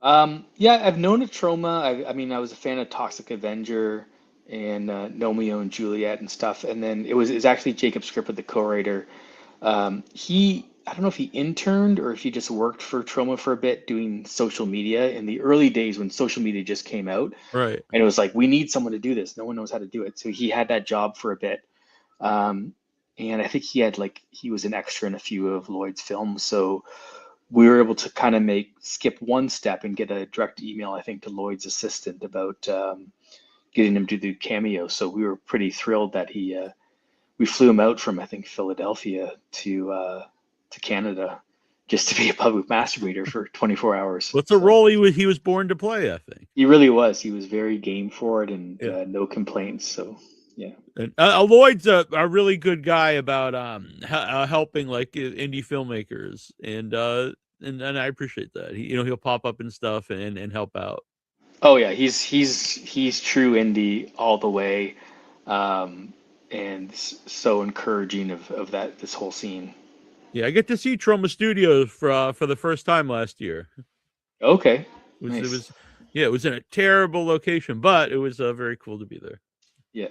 Yeah, I've known of Trauma. I mean, I was a fan of Toxic Avenger and Romeo and Juliet and stuff. And then it's actually Jacob Scrippa, the co-writer. I don't know if he interned or if he just worked for Trauma for a bit doing social media in the early days when social media just came out. Right. And it was like, we need someone to do this. No one knows how to do it. So he had that job for a bit. And I think he was an extra in a few of Lloyd's films. So we were able to kind of skip one step and get a direct email, I think, to Lloyd's assistant about getting him to do cameo. So we were pretty thrilled that we flew him out from, I think, Philadelphia to Canada just to be a public masturbator for 24 hours. What's a role he was born to play, I think. He really was. He was very game for it and no complaints. So, yeah. And Lloyd's a really good guy about helping like indie filmmakers, and I appreciate that. He'll pop up and stuff and help out. Oh yeah, he's true indie all the way, and so encouraging of this whole scene. Yeah, I get to see Trauma Studios for the first time last year. Okay, nice. It was in a terrible location, but it was very cool to be there. Yeah.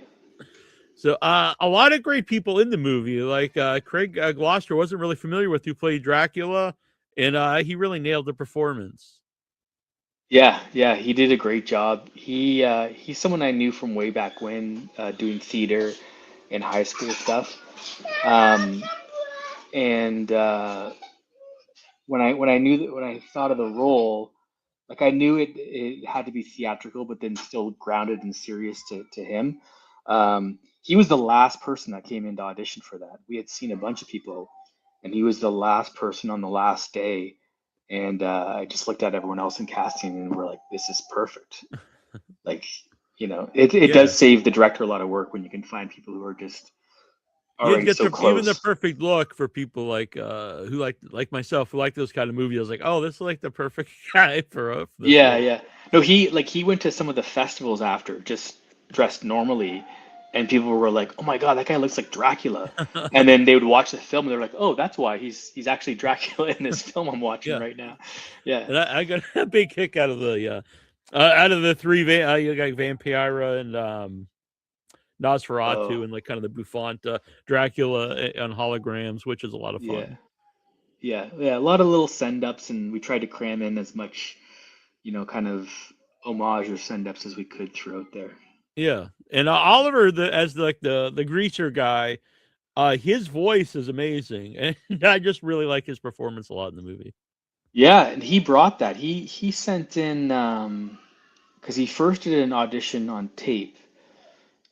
So a lot of great people in the movie, like Craig Gloucester wasn't really familiar with, who played Dracula, and he really nailed the performance. Yeah, yeah, he did a great job. He's someone I knew from way back when, doing theater and high school stuff. Um, and when I thought of the role, like I knew it had to be theatrical, but then still grounded and serious to him. He was the last person that came into audition for that. We had seen a bunch of people, and he was the last person on the last day. And I just looked at everyone else in casting, and we're like, "This is perfect." Like, it Yeah. does save the director a lot of work when you can find people who are just You'd already get so even the close. perfect look for people like who like myself who like those kind of movies. I was like, oh, this is like the perfect guy for this Yeah, role. yeah. No, he went to some of the festivals after, just dressed normally, and people were like, "Oh my God, that guy looks like Dracula." And then they would watch the film, and they're like, "Oh, that's why he's actually Dracula in this film I'm watching Yeah, right now." Yeah. and I got a big kick out of the three you got Vampira and Nosferatu Oh, and like kind of the Buffon Dracula on holograms, which is a lot of yeah. fun. Yeah, yeah. A lot of little send-ups, and we tried to cram in as much, kind of homage or send-ups as we could throughout there. Yeah, and Oliver as like the greaser guy, his voice is amazing, and I just really like his performance a lot in the movie. Yeah, and he brought that. He sent in because he first did an audition on tape.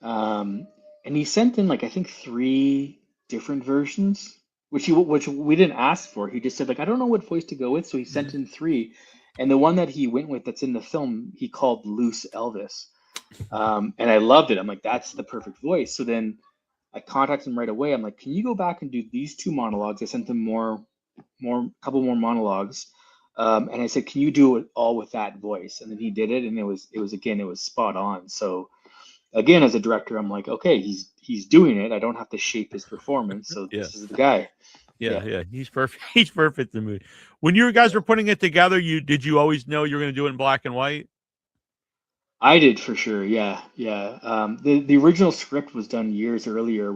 And he sent in like I think three different versions, which we didn't ask for. He just said like I don't know what voice to go with, so he sent in three. And the one that he went with that's in the film, he called Loose Elvis. And I loved it. I'm like, that's the perfect voice. So then I contacted him right away. I'm like, can you go back and do these two monologues? I sent him couple more monologues. And I said, can you do it all with that voice? And then he did it, and it was spot on. So again, as a director, I'm like, okay, he's doing it. I don't have to shape his performance. So Yeah. this is the guy. Yeah, he's perfect. He's perfect in the movie. When you guys were putting it together, did you always know you were going to do it in black and white? I did for sure. Yeah, yeah. The original script was done years earlier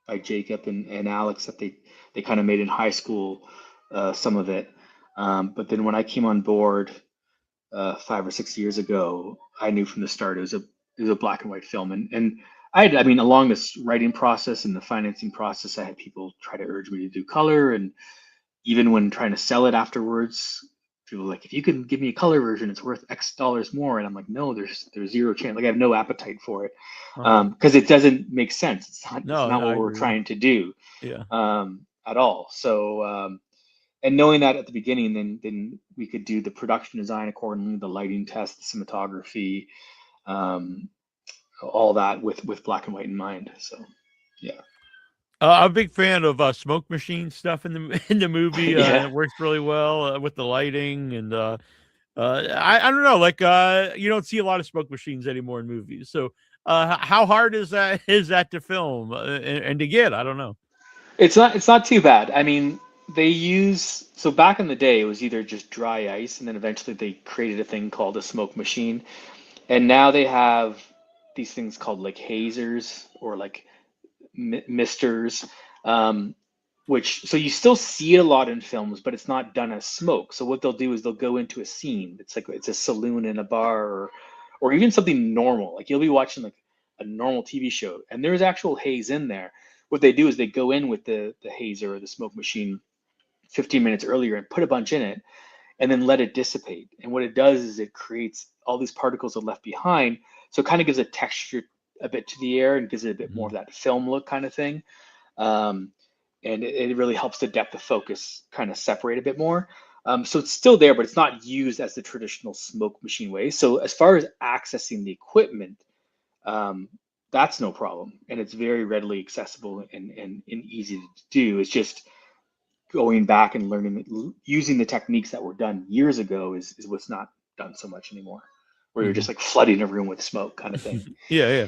by Jacob and Alex that they kind of made in high school, some of it. But then when I came on board 5 or 6 years ago, I knew from the start it was a black and white film. And I mean, along this writing process and the financing process, I had people try to urge me to do color, and even when trying to sell it afterwards, people were like, if you can give me a color version, it's worth X dollars more. And I'm like, no, there's zero chance. Like I have no appetite for it because it doesn't make sense. It's No, not no, I what we're agree. trying to do Yeah. at all. So and knowing that at the beginning, then we could do the production design accordingly, the lighting test, the cinematography, um, all that with black and white in mind. So yeah. I'm a big fan of smoke machine stuff in the in the movie. Yeah. It works really well with the lighting, and I don't know, like you don't see a lot of smoke machines anymore in movies. So how hard is that to film and to get? I don't know. It's not too bad. I mean, so back in the day it was either just dry ice, and then eventually they created a thing called a smoke machine. And now they have these things called like hazers or like misters, um, which so you still see it a lot in films, but it's not done as smoke. So what they'll do is they'll go into a scene. It's like it's a saloon in a bar, or even something normal. Like you'll be watching like a normal TV show, and there's actual haze in there. What they do is they go in with the hazer or the smoke machine 15 minutes earlier and put a bunch in it, and then let it dissipate. And what it does is it creates all these particles are left behind. So it kind of gives a texture a bit to the air and gives it a bit more of that film look kind of thing. Um, and it really helps the depth of focus kind of separate a bit more. So it's still there, but it's not used as the traditional smoke machine way. So as far as accessing the equipment, that's no problem. And it's very readily accessible and easy to do. It's just going back and learning, using the techniques that were done years ago is what's not done so much anymore, where you're just like flooding a room with smoke kind of thing. Yeah.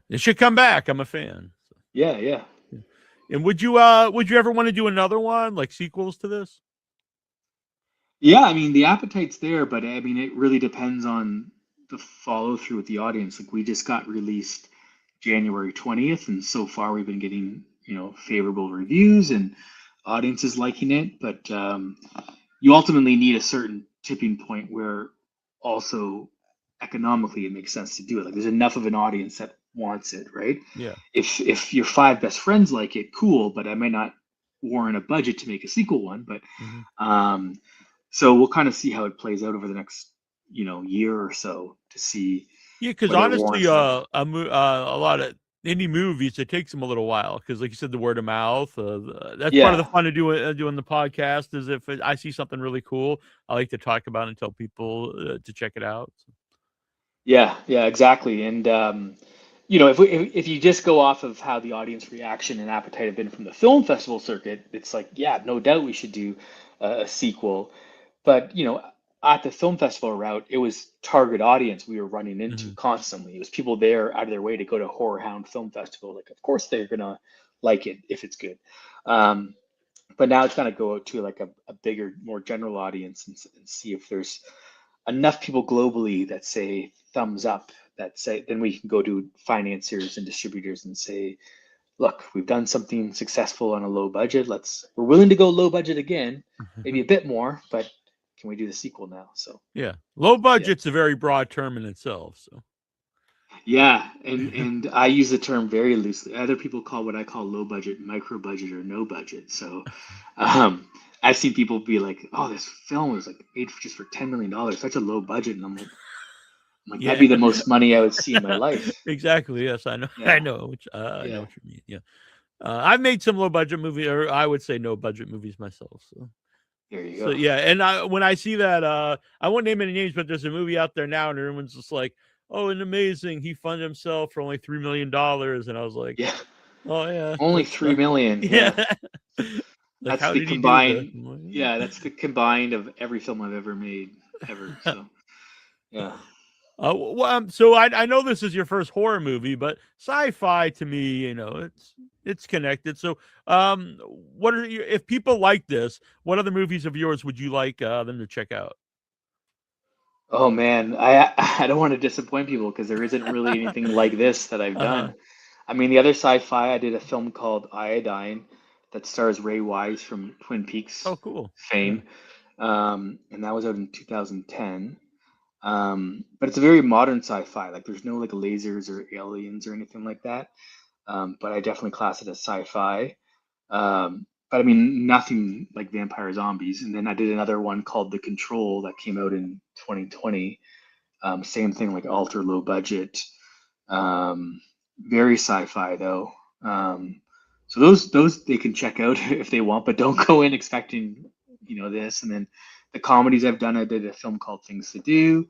It should come back. I'm a fan. Yeah. And would you ever want to do another one, like sequels to this? Yeah, I mean the appetite's there, but I mean it really depends on the follow through with the audience. Like we just got released January 20th, and so far we've been getting favorable reviews, and audiences liking it, but you ultimately need a certain tipping point where also economically it makes sense to do it. Like there's enough of an audience that wants it, right? Yeah. If your 5 best friends like it, cool, but I may not warrant a budget to make a sequel one. But so we'll kind of see how it plays out over the next year or so to see. Yeah, because whether it honestly, warrants a lot of indie movies, it takes them a little while because, like you said, the word of mouth. That's part of the fun of doing the podcast. Is if I see something really cool, I like to talk about it and tell people to check it out. So. Yeah, exactly. And if you just go off of how the audience reaction and appetite have been from the film festival circuit, it's like, yeah, no doubt we should do a sequel. But at the film festival route, it was target audience we were running into constantly. It was people there out of their way to go to Horror Hound Film Festival. Like, of course they're gonna like it if it's good. But now it's gonna go to like a bigger, more general audience and see if there's enough people globally that say thumbs up, that say, then we can go to financiers and distributors and say, look, we've done something successful on a low budget. We're willing to go low budget again, maybe a bit more, but can we do the sequel now? So yeah, low budget's a very broad term in itself. So yeah, and I use the term very loosely. Other people call what I call low budget, micro budget, or no budget. So I've seen people be like, "Oh, this film was like made just for $10 million, such a low budget," and I'm like, that'd be the most money I would see in my life. Exactly. Yes, I know. Yeah. I know. I know what you mean. Yeah. I've made some low budget movies, or I would say no budget movies myself. So there you go. So yeah, and when I see that, I won't name any names, but there's a movie out there now, and everyone's just like, "Oh, and amazing! He funded himself for only $3 million," and I was like, "Yeah, oh yeah, only $3 million." Yeah, like, that's the combined. Yeah, that's the combined of every film I've ever made ever. So yeah. So I know this is your first horror movie, but sci-fi to me, it's connected. So, what are if people like this, what other movies of yours would you like them to check out? Oh man, I don't want to disappoint people because there isn't really anything like this that I've done. I mean, the other sci-fi, I did a film called Iodine that stars Ray Wise from Twin Peaks. Oh, cool. Fame, and that was out in 2010. But it's a very modern sci-fi. Like there's no like lasers or aliens or anything like that. But I definitely class it as sci-fi. But I mean, nothing like vampire zombies. And then I did another one called The Control that came out in 2020. Same thing, like ultra low budget. Very sci-fi though. So those they can check out if they want, but don't go in expecting this. And then the comedies I've done, I did a film called Things to Do,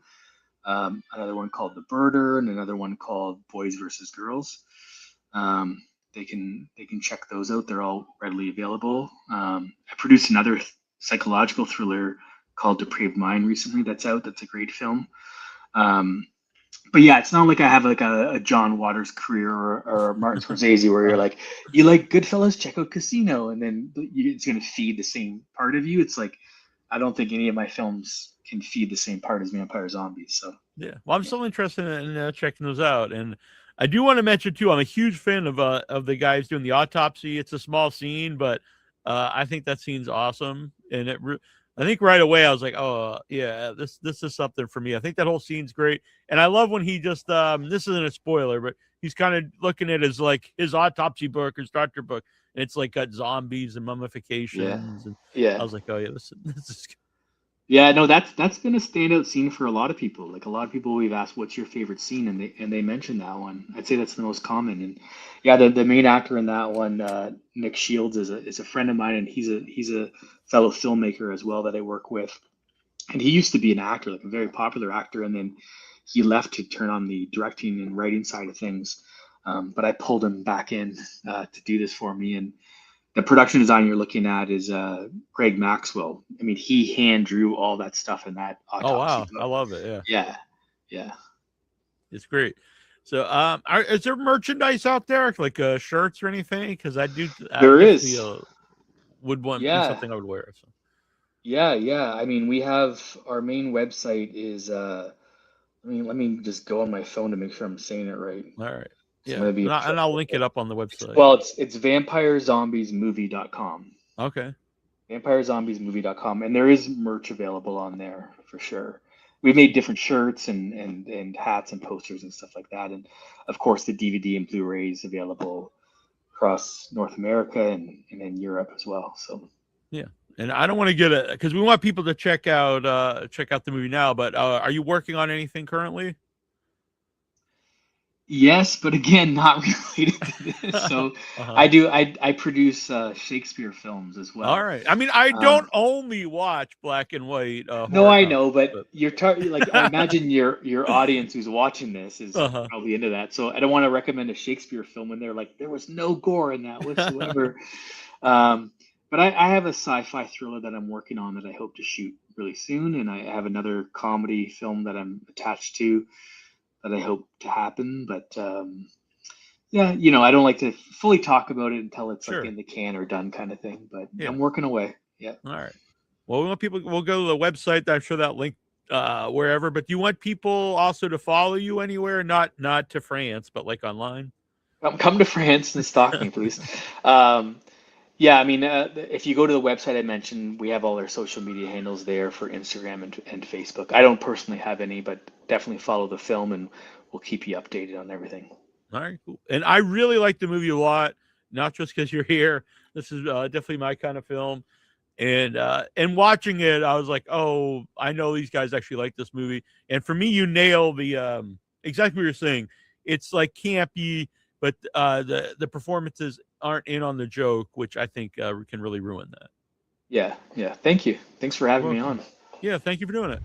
another one called The Birder, and another one called Boys versus Girls. They can check those out. They're all readily available. I produced another psychological thriller called Depraved Mind recently. That's out. That's a great film. But yeah, it's not like I have like a John Waters career or Martin Scorsese where you're like, you like Goodfellas, check out Casino, and then it's going to feed the same part of you. It's like, I don't think any of my films can feed the same part as Vampire Zombies. So yeah, well, I'm still interested in checking those out, and I do want to mention too, I'm a huge fan of the guys doing the autopsy. It's a small scene, but I think that scene's awesome, and I think right away I was like, oh yeah, this is something for me. I think that whole scene's great, and I love when he just this isn't a spoiler, but he's kind of looking at his autopsy book, his doctor book, and it's like got zombies and mummifications. Yeah. I was like, oh yeah, this is. Yeah, no, that's been a standout scene for a lot of people. Like a lot of people we've asked, "What's your favorite scene?" and they mentioned that one. I'd say that's the most common. And yeah, the main actor in that one, Nick Shields, is a friend of mine, and he's a fellow filmmaker as well that I work with. And he used to be an actor, like a very popular actor, and then he left to turn on the directing and writing side of things. But I pulled him back in to do this for me. And the production design you're looking at is Greg Maxwell. I mean, he hand drew all that stuff in that autopsy. Oh wow, book. I love it. Yeah, it's great. So, is there merchandise out there like shirts or anything? Because there is. Would want something I would wear. So. Yeah. I mean, we have our main website is. Let me just go on my phone to make sure I'm saying it right. All right. Yeah, and I'll link it up on the website. Well, it's vampirezombiesmovie.com. Okay. VampireZombiesMovie.com, and there is merch available on there for sure. We made different shirts and hats and posters and stuff like that, and of course the DVD and Blu-rays available across North America and in Europe as well. So yeah, and I don't want to get it because we want people to check out the movie now. But are you working on anything currently? yes, but again, not related to this. So I produce Shakespeare films as well. All right. I mean, I don't only watch black and white No, horror I comedies, know, but you're like I imagine your audience who's watching this is probably into that. So I don't want to recommend a Shakespeare film when they're like, there was no gore in that whatsoever. But I have a sci-fi thriller that I'm working on that I hope to shoot really soon, and I have another comedy film that I'm attached to that I hope to happen. But yeah, I don't like to fully talk about it until it's like in the can or done kind of thing. But I'm working away. Yeah. All right. Well, we want people. We'll go to the website. I'm sure that link wherever. But do you want people also to follow you anywhere? Not to France, but like online. Come to France and stalk me, please. Yeah, I mean, if you go to the website I mentioned, we have all our social media handles there for Instagram and Facebook. I don't personally have any, but definitely follow the film and we'll keep you updated on everything. All right, cool. And I really like the movie a lot, not just because you're here. This is definitely my kind of film. And watching it, I was like, oh, I know these guys actually like this movie. And for me, you nail the exactly what you're saying. It's like campy, but the performances aren't in on the joke, which I think can really ruin that. Yeah. Thank you. Thanks for having me on. Yeah, thank you for doing it.